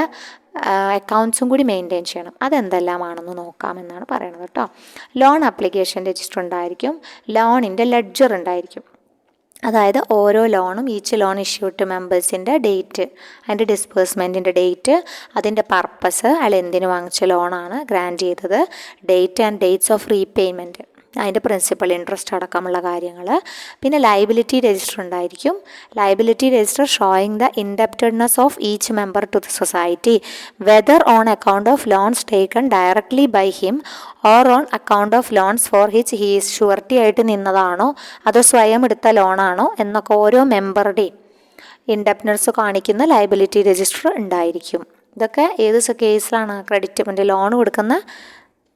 അക്കൗണ്ട്സും കൂടി മെയിൻറ്റെയിൻ ചെയ്യണം. അതെന്തെല്ലാമാണെന്ന് നോക്കാമെന്നാണ് പറയുന്നത് കേട്ടോ. ലോൺ ആപ്ലിക്കേഷൻ രജിസ്റ്റർ ഉണ്ടായിരിക്കും. ലോണിൻ്റെ ലെഡ്ജർ ഉണ്ടായിരിക്കും. അതായത് ഓരോ ലോണും ഈച്ച് ലോൺ ഇഷ്യൂ ടു മെമ്പേഴ്സിൻ്റെ ഡേറ്റ്, അതിൻ്റെ ഡിസ്ബേഴ്സ്മെൻറ്റിൻ്റെ ഡേറ്റ്, അതിൻ്റെ പർപ്പസ്, അയാൾ എന്തിനു വാങ്ങിച്ച ലോണാണ് ഗ്രാൻറ്റ് ചെയ്തത്, date and dates of repayment, അതിൻ്റെ പ്രിൻസിപ്പൽ ഇൻട്രസ്റ്റ് അടക്കമുള്ള കാര്യങ്ങൾ. പിന്നെ ലയബിലിറ്റി രജിസ്റ്റർ ഉണ്ടായിരിക്കും. Liability register showing the indebtedness of each member to the society whether on account of loans taken directly by him or on account of loans for which he is surety ആയിട്ട് നിന്നതാണോ അതോ സ്വയം എടുത്ത ലോണാണോ എന്നൊക്കെ ഓരോ മെമ്പറുടെയും ഇൻഡെപ്റ്റഡ്നെസ് കാണിക്കുന്ന liability register ഉണ്ടായിരിക്കും. ഇതൊക്കെ ഏത് കേസിലാണ്? ക്രെഡിറ്റ് ലോൺ കൊടുക്കുന്ന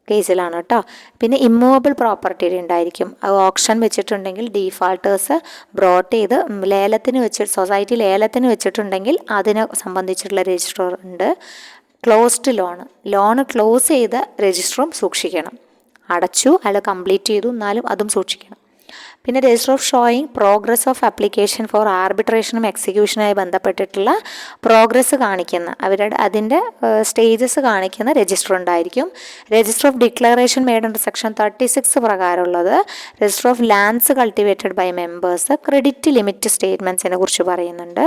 കേസിലാണ് കേട്ടോ. പിന്നെ ഇമ്മൂവബിൾ പ്രോപ്പർട്ടി ഉണ്ടായിരിക്കും. അത് ഓപ്ഷൻ വെച്ചിട്ടുണ്ടെങ്കിൽ ഡീഫാൾട്ടേഴ്സ് ബ്രോട്ട് ചെയ്ത് സൊസൈറ്റി ലേലത്തിന് വെച്ചിട്ടുണ്ടെങ്കിൽ അതിനെ സംബന്ധിച്ചിട്ടുള്ള രജിസ്റ്റർ ഉണ്ട്. ക്ലോസ്ഡ് ലോണ് ക്ലോസ് ചെയ്ത രജിസ്റ്ററും സൂക്ഷിക്കണം. അടച്ചു, അയാൾ കംപ്ലീറ്റ് ചെയ്തു, എന്നാലും അതും സൂക്ഷിക്കണം. പിന്നെ register of showing progress of application for ആർബിട്രേഷനും എക്സിക്യൂഷനുമായി ബന്ധപ്പെട്ടിട്ടുള്ള പ്രോഗ്രസ് കാണിക്കുന്ന അതിൻ്റെ സ്റ്റേജസ് കാണിക്കുന്ന രജിസ്റ്റർ ഉണ്ടായിരിക്കും. Register of declaration made under section 36 പ്രകാരമുള്ളത്. Register of lands cultivated by members, credit limit സ്റ്റേറ്റ്മെൻറ്റ്സിനെ കുറിച്ച് പറയുന്നുണ്ട്.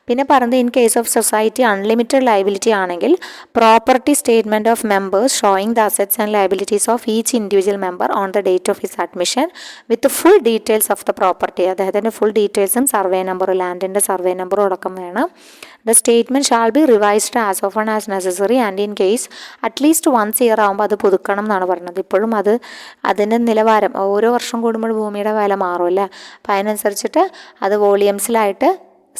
പിന്നെ പറഞ്ഞത് in case of society unlimited liability ആണെങ്കിൽ property statement of members showing the assets and liabilities of each individual member on the date of his admission with full details of the property. അദ്ദേഹത്തിൻ്റെ full ഡീറ്റെയിൽസും survey നമ്പറും ലാൻഡിൻ്റെ survey നമ്പറും അടക്കം വേണം. The statement shall be revised as often as necessary and in case at least once year ആകുമ്പോൾ അത് പുതുക്കണം എന്നാണ് പറഞ്ഞത്. ഇപ്പോഴും അതിൻ്റെ നിലവാരം ഓരോ വർഷം കൂടുമ്പോൾ ഭൂമിയുടെ വില മാറുമല്ലേ, അപ്പോൾ അതിനനുസരിച്ചിട്ട് അത് വോളിയംസിലായിട്ട്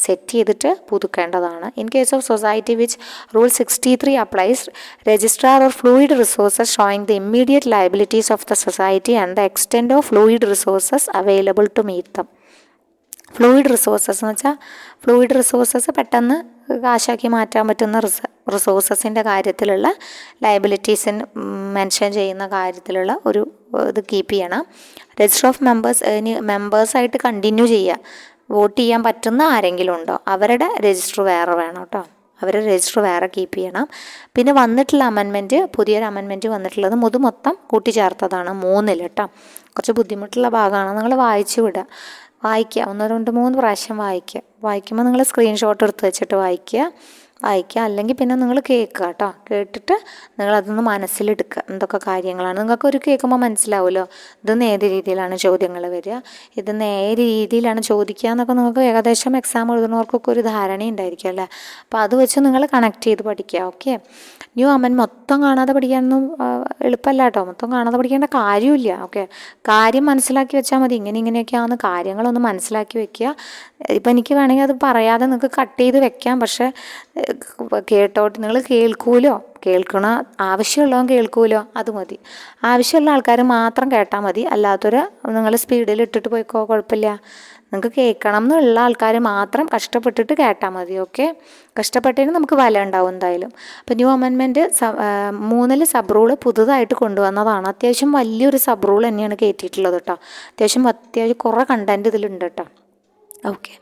സെറ്റ് ചെയ്തിട്ട് പുതുക്കേണ്ടതാണ്. In case of society which rule 63 applies, registrar or fluid resources showing the immediate liabilities of the society and the extent of fluid resources available to meet them. Fluid resources എന്ന് വെച്ചാൽ fluid resources പെട്ടെന്ന് കാശാക്കി മാറ്റാൻ പറ്റുന്ന റിസോഴ്സസിൻ്റെ കാര്യത്തിലുള്ള ലയബിലിറ്റീസിന് mention ചെയ്യുന്ന കാര്യത്തിലുള്ള ഒരു ഇത് keep ചെയ്യണം. Register of members, ഇനി മെമ്പേഴ്സായിട്ട് കണ്ടിന്യൂ ചെയ്യുക, വോട്ട് ചെയ്യാൻ പറ്റുന്ന ആരെങ്കിലും ഉണ്ടോ അവരുടെ രജിസ്റ്റർ വേറെ വേണം കേട്ടോ. അവരുടെ രജിസ്റ്റർ വേറെ കീപ്പ് ചെയ്യണം. പിന്നെ വന്നിട്ടുള്ള അമെൻമെൻറ്റ്, പുതിയൊരു അമെൻമെൻറ്റ് വന്നിട്ടുള്ളത് മൊത്തം കൂട്ടിച്ചേർത്തതാണ് 3 കേട്ടോ. കുറച്ച് ബുദ്ധിമുട്ടുള്ള ഭാഗമാണ്, നിങ്ങൾ വായിച്ചു വിടുക, വായിക്കുക, 1 2 3 പ്രാവശ്യം വായിക്കുമ്പോൾ നിങ്ങൾ സ്ക്രീൻഷോട്ട് എടുത്ത് വെച്ചിട്ട് വായിക്കുക. അല്ലെങ്കിൽ പിന്നെ നിങ്ങൾ കേൾക്കുക കേട്ടോ. കേട്ടിട്ട് നിങ്ങളതൊന്ന് മനസ്സിലെടുക്കുക, എന്തൊക്കെ കാര്യങ്ങളാണ്. നിങ്ങൾക്കൊരു കേൾക്കുമ്പോൾ മനസ്സിലാവുമല്ലോ ഇതെന്ന് ഏത് രീതിയിലാണ് ചോദ്യങ്ങൾ വരിക, ഇതെന്ന് ഏത് രീതിയിലാണ് ചോദിക്കുക എന്നൊക്കെ നിങ്ങൾക്ക് ഏകദേശം എക്സാം എഴുതുന്നവർക്കൊക്കെ ഒരു ധാരണ ഉണ്ടായിരിക്കും അല്ലേ. അപ്പോൾ അത് വെച്ച് നിങ്ങൾ കണക്ട് ചെയ്ത് പഠിക്കുക. ഓക്കെ, ന്യൂ അമെൻമെൻറ്റ് മൊത്തം കാണാതെ പഠിക്കാനൊന്നും എളുപ്പമല്ല കേട്ടോ. മൊത്തം കാണാതെ പഠിക്കേണ്ട കാര്യമില്ല. ഓക്കെ, കാര്യം മനസ്സിലാക്കി വെച്ചാൽ മതി. ഇങ്ങനെയൊക്കെയാണ് കാര്യങ്ങളൊന്ന് മനസ്സിലാക്കി വെക്കുക. ഇപ്പം എനിക്ക് വേണമെങ്കിൽ അത് പറയാതെ നിങ്ങൾക്ക് കട്ട് ചെയ്ത് വെക്കാം, പക്ഷേ കേട്ടോട്ട് നിങ്ങൾ കേൾക്കണ ആവശ്യമുള്ളവൻ കേൾക്കുമല്ലോ, അത് മതി. ആവശ്യമുള്ള ആൾക്കാർ മാത്രം കേട്ടാൽ മതി, അല്ലാത്തൊരു നിങ്ങൾ സ്പീഡിൽ ഇട്ടിട്ട് പോയിക്കോ, കുഴപ്പമില്ല. നിങ്ങൾക്ക് കേൾക്കണം എന്നുള്ള ആൾക്കാർ മാത്രം കഷ്ടപ്പെട്ടിട്ട് കേട്ടാൽ മതി. ഓക്കെ, കഷ്ടപ്പെട്ടതിന് നമുക്ക് വില ഉണ്ടാവും എന്തായാലും. അപ്പോൾ ന്യൂ അമെൻമെൻറ്റ് 3 സബ് റൂള് പുതുതായിട്ട് കൊണ്ടുവന്നതാണ്. അത്യാവശ്യം വലിയൊരു സബ് റൂൾ തന്നെയാണ് കയറ്റിയിട്ടുള്ളത് കേട്ടോ. അത്യാവശ്യം കുറേ കണ്ടൻറ്റ് ഇതിലുണ്ട് കേട്ടോ. Okay,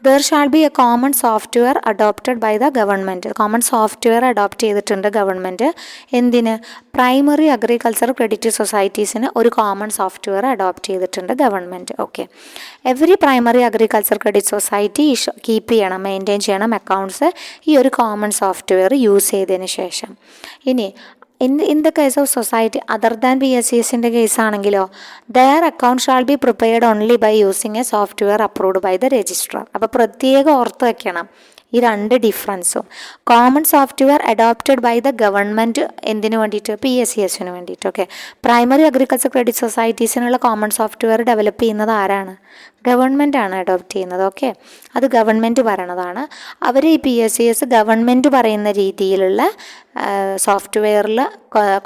there shall be a common software adopted by the government. Common software adopt ചെയ്തിട്ടുണ്ട് ഗവൺമെൻറ്. എന്തിന്? പ്രൈമറി അഗ്രികൾച്ചർ ക്രെഡിറ്റ് സൊസൈറ്റീസിന് ഒരു കോമൺ സോഫ്റ്റ്വെയർ അഡോപ്റ്റ് ചെയ്തിട്ടുണ്ട് government. Okay, every primary agriculture credit society keep ചെയ്യണം, മെയിൻറ്റെയിൻ ചെയ്യണം accounts ഈ ഒരു common software use ചെയ്തതിന് ശേഷം. ഇനി in the case of society other than PSEസിൻ്റെ കേസാണെങ്കിലോ, their account shall be prepared only by using a software approved by the registrar. അപ്പോൾ പ്രത്യേകം ഓർത്ത് വയ്ക്കണം ഈ 2 ഡിഫറൻസും. Common software adopted by the government എന്തിനു വേണ്ടിയിട്ട്? PSEസിന് വേണ്ടിയിട്ട്. ഓക്കെ, പ്രൈമറി അഗ്രികൾച്ചർ ക്രെഡിറ്റ് സൊസൈറ്റീസിനുള്ള കോമൺ സോഫ്റ്റ്വെയർ ഡെവലപ്പ് ചെയ്യുന്നത് ആരാണ്? ഗവൺമെൻറ്റാണ് അഡോപ്റ്റ് ചെയ്യുന്നത്. ഓക്കെ, അത് ഗവൺമെൻറ് പറയണതാണ്. അവർ ഈ PSEs ഗവൺമെൻറ് പറയുന്ന രീതിയിലുള്ള സോഫ്റ്റ്വെയറിൽ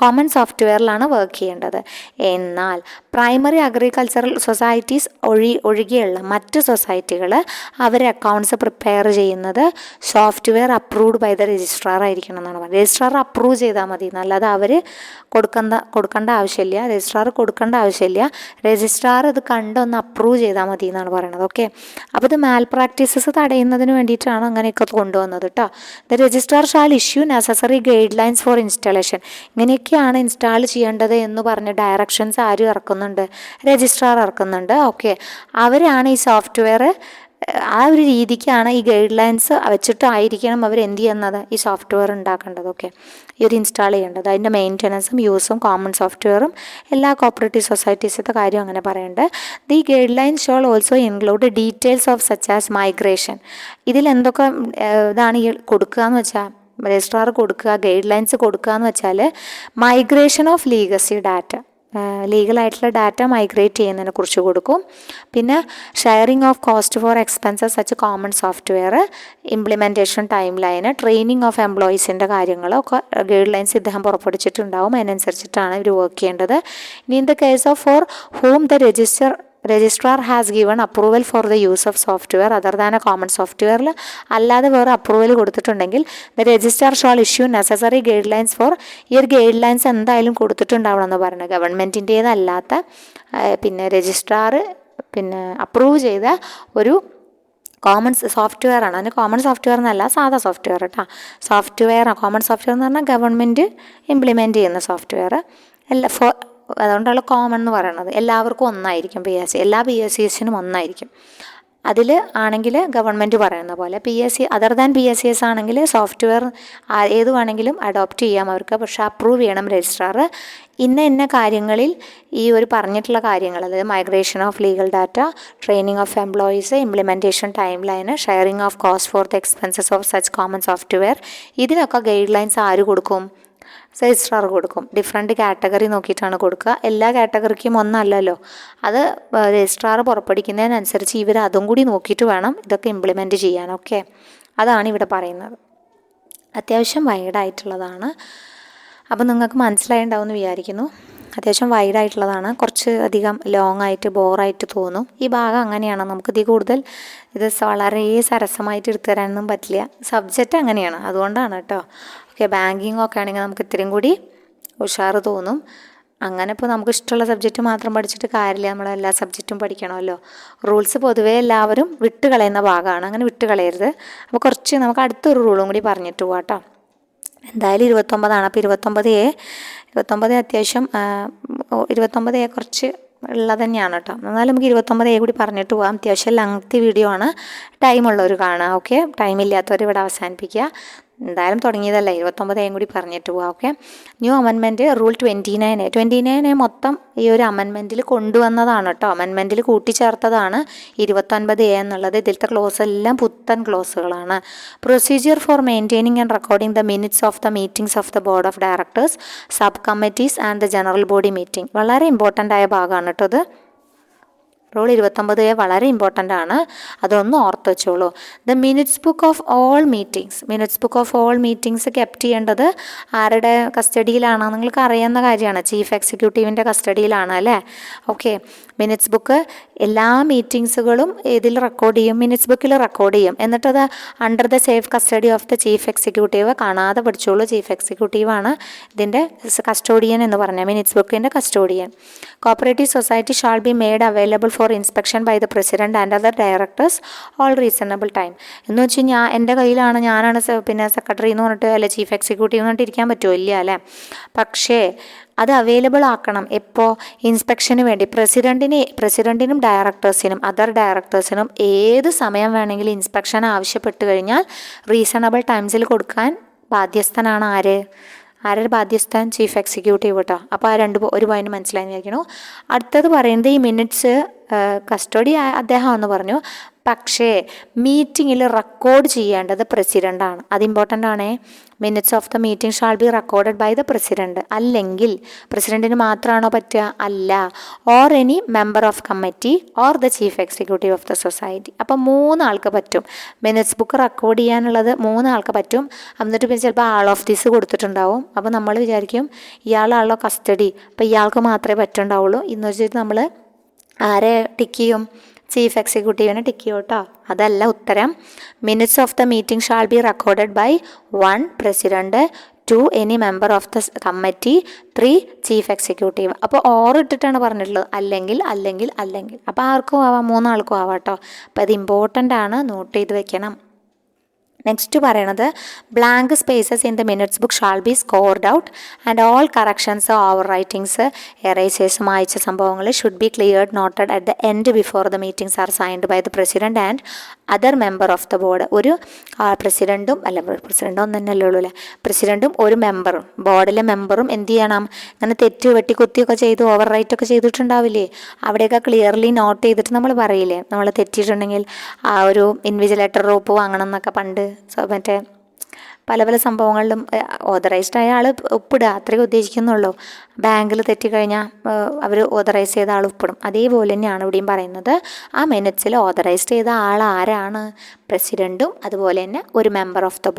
കോമൺ സോഫ്റ്റ്വെയറിലാണ് വർക്ക് ചെയ്യേണ്ടത്. എന്നാൽ പ്രൈമറി അഗ്രികൾച്ചറൽ സൊസൈറ്റീസ് ഒഴികെയുള്ള മറ്റ് സൊസൈറ്റികൾ അവർ അക്കൗണ്ട്സ് പ്രിപ്പയർ ചെയ്യുന്നത് software approved by the registrar ആയിരിക്കണം എന്നാണ് പറയുന്നത്. രജിസ്ട്രാർ അപ്രൂവ് ചെയ്താൽ മതി, അല്ലാതെ അവർ കൊടുക്കേണ്ട ആവശ്യമില്ല. രജിസ്ട്രാർ കൊടുക്കേണ്ട ആവശ്യമില്ല. രജിസ്ട്രാർ ഇത് കണ്ടൊന്ന് അപ്രൂവ് ചെയ്താൽ മതി എന്നാണ് പറയുന്നത്. ഓക്കെ, അപ്പോൾ ഇത് മാൽ പ്രാക്ടീസസ് തടയുന്നതിന് വേണ്ടിയിട്ടാണ് അങ്ങനെയൊക്കെ കൊണ്ടുവന്നത് കേട്ടോ. The registrar shall issue necessary guidelines for installation. ഇങ്ങനെയൊക്കെയാണ് ഇൻസ്റ്റാൾ ചെയ്യേണ്ടത് എന്ന് പറഞ്ഞ് ഡയറക്ഷൻസ് ആരും ഇറക്കുന്നുണ്ട്? രജിസ്ട്രാർ ഇറക്കുന്നുണ്ട്. ഓക്കെ, അവരാണ് ഈ സോഫ്റ്റ്വെയർ ആ ഒരു രീതിക്കാണ് ഈ ഗൈഡ് ലൈൻസ് വെച്ചിട്ടായിരിക്കണം അവർ എന്ത് ചെയ്യുന്നത്? ഈ സോഫ്റ്റ്വെയർ ഉണ്ടാക്കേണ്ടത്. ഓക്കെ, ഈ ഒരു ഇൻസ്റ്റാൾ ചെയ്യേണ്ടത്. അതിൻ്റെ മെയിൻ്റനൻസും യൂസും കോമൺ സോഫ്റ്റ്വെയറും എല്ലാ കോപ്പറേറ്റീവ് സൊസൈറ്റീസത്തെ കാര്യം അങ്ങനെ പറയുന്നുണ്ട്. The guideline shall also include details of such as migration. ഇതിലെന്തൊക്കെ ഇതാണ് ഈ കൊടുക്കുക എന്ന് വെച്ചാൽ, രജിസ്ട്രാർ കൊടുക്കുക, ഗൈഡ് ലൈൻസ് കൊടുക്കുക എന്ന് വെച്ചാൽ മൈഗ്രേഷൻ ഓഫ് ലീഗസി ഡാറ്റ, ലീഗലായിട്ടുള്ള ഡാറ്റ മൈഗ്രേറ്റ് ചെയ്യുന്നതിനെ കുറിച്ച് കൊടുക്കും. പിന്നെ sharing of cost for expenses such common software, implementation time ലൈന്, ട്രെയിനിങ് ഓഫ് എംപ്ലോയീസിൻ്റെ കാര്യങ്ങളൊക്കെ ഗൈഡ് ലൈൻസ് ഇദ്ദേഹം പുറപ്പെടുവിച്ചിട്ടുണ്ടാവും. അതിനനുസരിച്ചിട്ടാണ് ഇവർ വർക്ക് ചെയ്യേണ്ടത്. ഇനി in the case of for whom the registrar has given approval for the use of software other than a common സോഫ്റ്റ്വെയറിൽ അല്ലാതെ വേറെ അപ്രൂവൽ കൊടുത്തിട്ടുണ്ടെങ്കിൽ the registrar shall issue necessary guidelines for, ഈ ഒരു ഗൈഡ് ലൈൻസ് എന്തായാലും കൊടുത്തിട്ടുണ്ടാവണം എന്ന് പറയുന്നത്. ഗവൺമെൻറ്റിൻ്റേതല്ലാത്ത പിന്നെ രജിസ്ട്രാർ അപ്രൂവ് ചെയ്ത ഒരു കോമൺ സോഫ്റ്റ്വെയർ ആണ്. അതിന് കോമൺ സോഫ്റ്റ്വെയർ എന്നല്ല, സാധാ സോഫ്റ്റ്വെയർ കേട്ടോ. കോമൺ സോഫ്റ്റ്വെയർ എന്ന് പറഞ്ഞാൽ ഗവൺമെൻറ് ഇംപ്ലിമെൻറ്റ് ചെയ്യുന്ന സോഫ്റ്റ്വെയർ അല്ല. അതുകൊണ്ടുള്ള കോമൺ എന്ന് പറയുന്നത് എല്ലാവർക്കും ഒന്നായിരിക്കും. എല്ലാ PSEസിനും ഒന്നായിരിക്കും. അതിൽ ആണെങ്കിൽ ഗവൺമെൻറ് പറയുന്ന പോലെ അതർ ദാൻ PSEs ആണെങ്കിൽ സോഫ്റ്റ്വെയർ ഏത് വേണമെങ്കിലും അഡോപ്റ്റ് ചെയ്യാം അവർക്ക്. പക്ഷേ അപ്രൂവ് ചെയ്യണം രജിസ്ട്രാർ. ഇന്ന കാര്യങ്ങളിൽ ഈ ഒരു പറഞ്ഞിട്ടുള്ള കാര്യങ്ങൾ, അതായത് migration of legal data, training of employees, implementation time line, sharing of cost for the expenses of such common software, ഇതിനൊക്കെ ഗൈഡ് ലൈൻസ് ആര് കൊടുക്കും? രജിസ്ട്രാർ കൊടുക്കും. ഡിഫറെൻറ്റ് കാറ്റഗറി നോക്കിയിട്ടാണ് കൊടുക്കുക. എല്ലാ കാറ്റഗറിക്കും ഒന്നല്ലല്ലോ. അത് രജിസ്ട്രാർ പുറപ്പെടുവിക്കുന്നതിനനുസരിച്ച് ഇവർ അതും കൂടി നോക്കിയിട്ട് വേണം ഇതൊക്കെ ഇംപ്ലിമെൻറ്റ് ചെയ്യാൻ. ഓക്കെ, അതാണ് ഇവിടെ പറയുന്നത്. അത്യാവശ്യം വൈഡായിട്ടുള്ളതാണ്. അപ്പോൾ നിങ്ങൾക്ക് മനസ്സിലായിട്ടുണ്ടാവും എന്ന് വിചാരിക്കുന്നു. അത്യാവശ്യം വൈഡായിട്ടുള്ളതാണ്. കുറച്ച് അധികം ലോങ് ആയിട്ട് ബോറായിട്ട് തോന്നും. ഈ ഭാഗം അങ്ങനെയാണ്. നമുക്കിതിൽ കൂടുതൽ ഇത് വളരെ സരസമായിട്ട് എടുത്തു തരാനൊന്നും പറ്റില്ല. സബ്ജക്റ്റ് അങ്ങനെയാണ്, അതുകൊണ്ടാണ് കേട്ടോ. ഓക്കെ, ബാങ്കിങ് ഒക്കെ ആണെങ്കിൽ നമുക്ക് ഇത്രയും കൂടി ഉഷാറ് തോന്നും. അങ്ങനെ ഇപ്പോൾ നമുക്ക് ഇഷ്ടമുള്ള സബ്ജക്റ്റ് മാത്രം പഠിച്ചിട്ട് കാര്യമില്ല, നമ്മളെല്ലാ സബ്ജക്റ്റും പഠിക്കണമല്ലോ. റൂൾസ് പൊതുവേ എല്ലാവരും വിട്ട് കളയുന്ന ഭാഗമാണ്. അങ്ങനെ വിട്ട് കളയരുത്. അപ്പോൾ കുറച്ച് നമുക്ക് അടുത്തൊരു റൂളും കൂടി പറഞ്ഞിട്ട് പോവാം കേട്ടോ. എന്തായാലും 29 അപ്പോൾ 29 അത്യാവശ്യം 29 കുറച്ച് ഉള്ളത് തന്നെയാണ് കേട്ടോ. എന്നാലും നമുക്ക് 29 കൂടി പറഞ്ഞിട്ട് പോകാം. അത്യാവശ്യം ലെങ്തി വീഡിയോ ആണ്. ടൈമുള്ളവർ കാണുക. ഓക്കെ, ടൈമില്ലാത്തവർ ഇവിടെ അവസാനിപ്പിക്കുക. എന്തായാലും തുടങ്ങിയതല്ലേ, 29 കൂടി പറഞ്ഞിട്ട് പോവാം. ഓക്കെ, ന്യൂ അമെൻമെൻറ്റ് റൂൾ 29 മൊത്തം ഈ ഒരു അമെൻമെൻറ്റിൽ കൊണ്ടുവന്നതാണ് കേട്ടോ. അമെൻമെൻറ്റിൽ കൂട്ടിച്ചേർത്തതാണ് 29A എന്നുള്ളത്. ഇതിലത്തെ ക്ലോസ് എല്ലാം പുത്തൻ ക്ലോസുകളാണ്. Procedure for maintaining and recording the minutes of the meetings of the board of directors, sub committees and the general body meeting. വളരെ ഇമ്പോർട്ടൻ്റ് ആയ ഭാഗമാണ് കേട്ടോ ഇത്. റൂൾ 29A വളരെ ഇമ്പോർട്ടൻ്റ് ആണ്, അതൊന്ന് ഓർത്ത് വെച്ചോളൂ. The minutes book of all meetings kept ചെയ്യേണ്ടത് ആരുടെ കസ്റ്റഡിയിലാണ്? നിങ്ങൾക്ക് അറിയാവുന്ന കാര്യമാണ്, ചീഫ് എക്സിക്യൂട്ടീവിൻ്റെ കസ്റ്റഡിയിലാണ് അല്ലേ. ഓക്കെ, മിനിറ്റ്സ് ബുക്ക് എല്ലാ മീറ്റിംഗ്സുകളും ഇതിൽ റെക്കോർഡ് ചെയ്യും, മിനിറ്റ്സ് ബുക്കിൽ റെക്കോർഡ് ചെയ്യും. എന്നിട്ടത് under the safe custody of the chief executive. കാണാതെ പഠിച്ചോളൂ, ചീഫ് എക്സിക്യൂട്ടീവാണ് ഇതിൻ്റെ കസ്റ്റോഡിയൻ എന്ന് പറഞ്ഞാൽ, മിനിറ്റ്സ് ബുക്കിൻ്റെ custodian. Cooperative society shall be made available for inspection by the president and other directors all reasonable time. എന്ന് വെച്ചാൽ എൻ്റെ കയ്യിലാണ്, ഞാനാണ് പിന്നെ സെക്രട്ടറി എന്ന് പറഞ്ഞിട്ട് അല്ലെ ചീഫ് എക്സിക്യൂട്ടീവ് എന്ന് പറഞ്ഞിട്ട് ഇരിക്കാൻ പറ്റുമോ? ഇല്ല അല്ലേ. പക്ഷേ അത് അവൈലബിൾ ആക്കണം. എപ്പോൾ? ഇൻസ്പെക്ഷന് വേണ്ടി പ്രസിഡൻറ്റിനും ഡയറക്ടേഴ്സിനും അതർ ഡയറക്ടേഴ്സിനും ഏത് സമയം വേണമെങ്കിലും ഇൻസ്പെക്ഷൻ ആവശ്യപ്പെട്ട് കഴിഞ്ഞാൽ റീസണബിൾ ടൈംസിൽ കൊടുക്കാൻ ബാധ്യസ്ഥനാണ് ആരുടെ ബാധ്യസ്ഥൻ? ചീഫ് എക്സിക്യൂട്ടീവ് കേട്ടോ. അപ്പോൾ ആ ഒരു പോയിന്റ് മനസ്സിലായി വിചാരിക്കണു. അടുത്തത് പറയുന്നത് ഈ മിനിറ്റ്സ് കസ്റ്റഡി അദ്ദേഹം എന്ന് പറഞ്ഞു, പക്ഷേ മീറ്റിങ്ങിൽ റെക്കോർഡ് ചെയ്യേണ്ടത് പ്രസിഡൻ്റാണ്. അത് ഇമ്പോർട്ടൻ്റ് ആണേ. Minutes of the meeting shall be recorded by the president. അല്ലെങ്കിൽ പ്രസിഡന്റിന് മാത്രമാണോ പറ്റുക? അല്ല. Or any member of committee or the chief executive of the society. അപ്പം 3 ആൾക്ക് പറ്റും മിനിറ്റ്സ് ബുക്ക് റെക്കോർഡ് ചെയ്യാനുള്ളത്. 3 ആൾക്ക് പറ്റും. എന്നിട്ട് പിന്നെ ചിലപ്പോൾ ആൾ ഓഫ് ദിസ് കൊടുത്തിട്ടുണ്ടാവും. അപ്പോൾ നമ്മൾ വിചാരിക്കും ഇയാളാണല്ലോ കസ്റ്റഡി, അപ്പോൾ ഇയാൾക്ക് മാത്രമേ പറ്റുണ്ടാവുള്ളൂ എന്ന് വെച്ചിട്ട് നമ്മൾ ആരെ ടിക്ക് ചെയ്യും? ചീഫ് എക്സിക്യൂട്ടീവിനെ ടിക്ക് ചെയ്യും കേട്ടോ. അതല്ല ഉത്തരം. Minutes of the meeting shall be recorded by 1 president, 2 any member of the committee, 3 chief executive. അപ്പോൾ ഓർ ഇട്ടിട്ടാണ് പറഞ്ഞിട്ടുള്ളത്. അല്ലെങ്കിൽ. അപ്പോൾ ആർക്കും ആവാം, 3 ആൾക്കും ആവാം കേട്ടോ. അപ്പോൾ അത് ഇമ്പോർട്ടൻ്റ് ആണ്, നോട്ട് ചെയ്ത് വെക്കണം. നെക്സ്റ്റ് പറയണത് blank spaces in the minutes book shall be scored out and all corrections, over writings, എറേസേഴ്സും അയച്ച സംഭവങ്ങൾ should be cleared noted at the end before the meetings are signed by the president and other member of the board. ഒരു പ്രസിഡൻറ്റും ഒന്നും തന്നെയല്ലേ ഉള്ളൂ അല്ലേ, പ്രസിഡൻറ്റും ഒരു മെമ്പറും ബോർഡിലെ മെമ്പറും എന്ത് ചെയ്യണം? അങ്ങനെ തെറ്റ് വെട്ടിക്കുത്തിയൊക്കെ ചെയ്ത് ഓവർ റൈറ്റൊക്കെ ചെയ്തിട്ടുണ്ടാവില്ലേ, അവിടെയൊക്കെ ക്ലിയർലി നോട്ട് ചെയ്തിട്ട് നമ്മൾ പറയില്ലേ, നമ്മൾ തെറ്റിയിട്ടുണ്ടെങ്കിൽ ആ ഒരു ഇൻവിജിലേറ്റർ റോപ്പ് വാങ്ങണം എന്നൊക്കെ പണ്ട് മറ്റേ പല സംഭവങ്ങളിലും ഓതറൈസ്ഡ് ആയ ആൾ ഒപ്പിടുക, അത്രയും ഉദ്ദേശിക്കുന്നുള്ളൂ. ബാങ്കിൽ തെറ്റിക്കഴിഞ്ഞാൽ അവർ ഓതറൈസ് ചെയ്ത ആൾ ഒപ്പിടും. അതേപോലെ തന്നെയാണ് ഇവിടെയും പറയുന്നത്. ആ മിനിറ്റ്സിൽ ഓതറൈസ്ഡ് ചെയ്ത ആൾ ആരാണ്? പ്രസിഡൻറ്റും അതുപോലെ തന്നെ ഒരു മെമ്പർ ഓഫ് ദ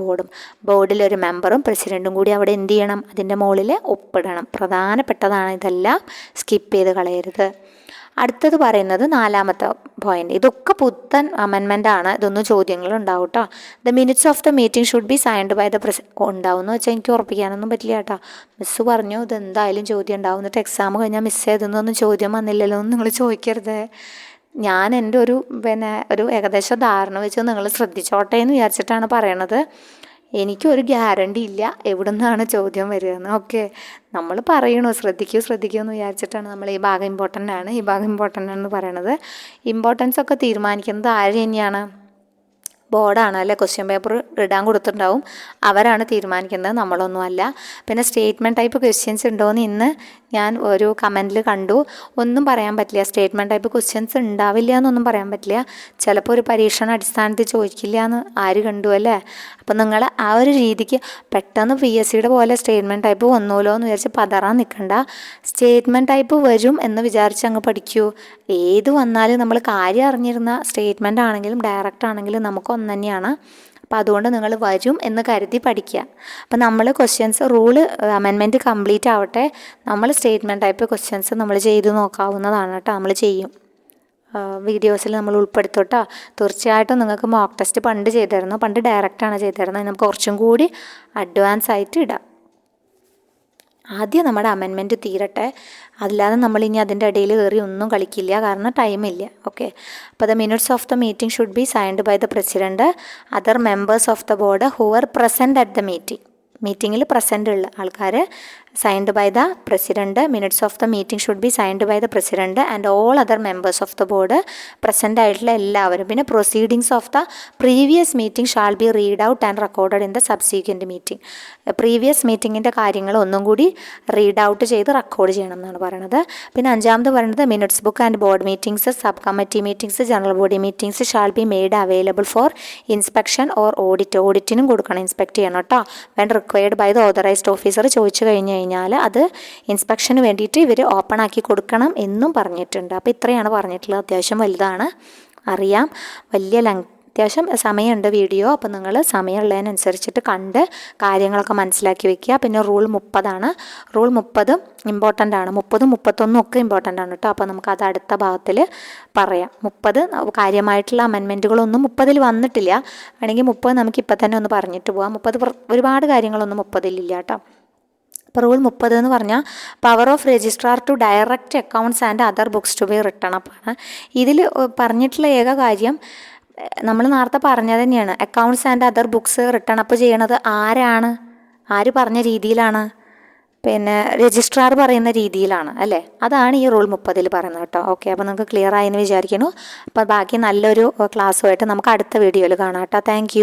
ബോർഡിലൊരു മെമ്പറും പ്രസിഡൻറ്റും കൂടി അവിടെ എന്ത് ചെയ്യണം? അതിൻ്റെ മുകളിൽ ഒപ്പിടണം. പ്രധാനപ്പെട്ടതാണ്, ഇതെല്ലാം സ്കിപ്പ് ചെയ്ത് കളയരുത്. അടുത്തത് പറയുന്നത് 4ാമത്തെ പോയിന്റ്. ഇതൊക്കെ പുത്തൻ അമെൻമെൻ്റ് ആണ്, ഇതൊന്നും ചോദ്യങ്ങളുണ്ടാവും കേട്ടോ. The minutes of the meeting should be signed by the ഉണ്ടാവും എന്ന് വെച്ചാൽ എനിക്ക് ഉറപ്പിക്കാനൊന്നും പറ്റില്ല കേട്ടോ. മിസ്സ് പറഞ്ഞു ഇതെന്തായാലും ചോദ്യം ഉണ്ടാവും, എന്നിട്ട് എക്സാം കഴിഞ്ഞാൽ മിസ് ചെയ്തെന്നൊന്നും ചോദ്യം വന്നില്ലല്ലോ എന്ന് നിങ്ങൾ ചോദിക്കരുത്. ഞാൻ എൻ്റെ ഒരു ഏകദേശ ധാരണ വെച്ച് നിങ്ങൾ ശ്രദ്ധിച്ചോട്ടെ എന്ന് വിചാരിച്ചിട്ടാണ് പറയണത്. എനിക്കൊരു ഗ്യാരണ്ടി ഇല്ല എവിടെ നിന്നാണ് ചോദ്യം വരികയെന്ന്. ഓക്കെ, നമ്മൾ പറയണു ശ്രദ്ധിക്കൂ എന്ന് വിചാരിച്ചിട്ടാണ് നമ്മൾ ഈ ഭാഗം ഇമ്പോർട്ടൻ്റ് ആണെന്ന് പറയണത്. ഇമ്പോർട്ടൻസ് ഒക്കെ തീരുമാനിക്കുന്നത് ആര് തന്നെയാണ്? ബോർഡാണ് അല്ലേ. ക്വസ്റ്റ്യൻ പേപ്പർ ഇടാൻ കൊടുത്തിട്ടുണ്ടാവും, അവരാണ് തീരുമാനിക്കുന്നത്, നമ്മളൊന്നുമല്ല. പിന്നെ സ്റ്റേറ്റ്മെൻറ്റ് ടൈപ്പ് ക്വസ്റ്റ്യൻസ് ഉണ്ടോയെന്ന് ഇന്ന് ഞാൻ ഒരു കമൻറ്റിൽ കണ്ടു. ഒന്നും പറയാൻ പറ്റില്ല, സ്റ്റേറ്റ്മെൻറ്റ് ടൈപ്പ് ക്വസ്റ്റ്യൻസ് ഉണ്ടാവില്ല എന്നൊന്നും പറയാൻ പറ്റില്ല. ചിലപ്പോൾ ഒരു പരീക്ഷണ അടിസ്ഥാനത്തിൽ ചോദിക്കില്ല എന്ന് ആര് കണ്ടു അല്ലേ. അപ്പം നിങ്ങൾ ആ ഒരു രീതിക്ക് പെട്ടെന്ന് PSCയുടെ പോലെ സ്റ്റേറ്റ്മെൻറ്റ് ടൈപ്പ് വന്നോലോ എന്ന് വിചാരിച്ച് പതറാൻ നിൽക്കണ്ട. സ്റ്റേറ്റ്മെൻറ്റ് ടൈപ്പ് വരും എന്ന് വിചാരിച്ച് അങ്ങ് പഠിക്കൂ. ഏത് വന്നാലും നമ്മൾ കാര്യം അറിഞ്ഞിരുന്ന സ്റ്റേറ്റ്മെൻ്റ് ആണെങ്കിലും ഡയറക്റ്റ് ആണെങ്കിലും നമുക്ക് ഒന്ന് തന്നെയാണ്. അപ്പോൾ അതുകൊണ്ട് നിങ്ങൾ വരും എന്ന് കരുതി പഠിക്കുക. അപ്പോൾ നമ്മൾ ക്വസ്റ്റ്യൻസ് അമെൻമെൻറ്റ് കംപ്ലീറ്റ് ആവട്ടെ, നമ്മൾ സ്റ്റേറ്റ്മെൻറ്റ് ടൈപ്പ് ക്വസ്റ്റ്യൻസ് നമ്മൾ ചെയ്ത് നോക്കാവുന്നതാണ് കേട്ടോ. നമ്മൾ ചെയ്യും, വീഡിയോസിൽ നമ്മൾ ഉൾപ്പെടുത്തോട്ടോ. തീർച്ചയായിട്ടും നിങ്ങൾക്ക് മോക്ക് ടെസ്റ്റ് പണ്ട് ചെയ്തിരുന്നു, പണ്ട് ഡയറക്റ്റാണ് ചെയ്തിരുന്നത്. നമുക്ക് കുറച്ചും കൂടി അഡ്വാൻസ് ആയിട്ട് ഇടാം. ആദ്യം നമ്മുടെ അമെൻമെൻറ്റ് തീരട്ടെ, അല്ലാതെ നമ്മളിനി അതിൻ്റെ ഇടയിൽ കയറി ഒന്നും കളിക്കില്ല, കാരണം ടൈമില്ല. ഓക്കെ, അപ്പോൾ the minutes of the meeting should be signed by the president, other members of the board who are present at the മീറ്റിങ്ങിൽ പ്രസൻ്റ് ഉള്ള ആൾക്കാർ signed by the president. Minutes of the meeting should be signed by the president and all other members of the board, present ആയിട്ടുള്ള എല്ലാവരും. പിന്നെ proceedings of the previous meeting shall be read out and recorded in the subsequent meeting. Previous മീറ്റിങ്ങിൻ്റെ കാര്യങ്ങൾ ഒന്നും കൂടി read out ചെയ്ത് record ചെയ്യണം എന്നാണ് പറയുന്നത്. പിന്നെ 5ാമത് പറയുന്നത് minutes book and board meetings, sub committee meetings, general body meetings shall be made available for inspection or ഓഡിറ്റിനും കൊടുക്കണം, ഇൻസ്പെക്ട് ചെയ്യണം കേട്ടോ. When required by the authorised officer ചോദിച്ചു കഴിഞ്ഞ് കഴിഞ്ഞാൽ അത് ഇൻസ്പെക്ഷന് വേണ്ടിയിട്ട് ഇവർ ഓപ്പൺ ആക്കി കൊടുക്കണം എന്നും പറഞ്ഞിട്ടുണ്ട്. അപ്പോൾ ഇത്രയാണ് പറഞ്ഞിട്ടുള്ളത്. അത്യാവശ്യം വലുതാണ്, അറിയാം, വലിയ അത്യാവശ്യം സമയമുണ്ട് വീഡിയോ. അപ്പോൾ നിങ്ങൾ സമയമുള്ളതിനനുസരിച്ചിട്ട് കണ്ട് കാര്യങ്ങളൊക്കെ മനസ്സിലാക്കി വെക്കുക. പിന്നെ റൂൾ 30 റൂൾ 30 ഇമ്പോർട്ടൻ്റ് ആണ്. 30, 31 ഒക്കെ ഇമ്പോർട്ടൻ്റ് ആണ് കേട്ടോ. അപ്പോൾ നമുക്കത് അടുത്ത ഭാഗത്തിൽ പറയാം. 30 കാര്യമായിട്ടുള്ള അമെൻമെൻറ്റുകളൊന്നും 30 വന്നിട്ടില്ല. വേണമെങ്കിൽ 30 നമുക്ക് ഇപ്പം തന്നെ ഒന്ന് പറഞ്ഞിട്ട് പോകാം. 30 ഒരുപാട് കാര്യങ്ങളൊന്നും 30 കേട്ടോ. അപ്പോൾ റൂൾ 30 എന്ന് പറഞ്ഞാൽ power of registrar to direct accounts and other books to be written up ആണ്. ഇതിൽ പറഞ്ഞിട്ടുള്ള ഏക കാര്യം നമ്മൾ നേരത്തെ പറഞ്ഞത് തന്നെയാണ്. Accounts and other books written up ചെയ്യണത് ആരാണ്, ആര് പറഞ്ഞ രീതിയിലാണ്? പിന്നെ രജിസ്ട്രാർ പറയുന്ന രീതിയിലാണ് അല്ലേ. അതാണ് ഈ റൂൾ 30 പറയുന്നത് കേട്ടോ. ഓക്കെ, അപ്പോൾ നിങ്ങൾക്ക് ക്ലിയർ ആയെന്ന് വിചാരിക്കുന്നു. അപ്പോൾ ബാക്കി നല്ലൊരു ക്ലാസ്സുമായിട്ട് നമുക്ക് അടുത്ത വീഡിയോയിൽ കാണാം കേട്ടോ. താങ്ക്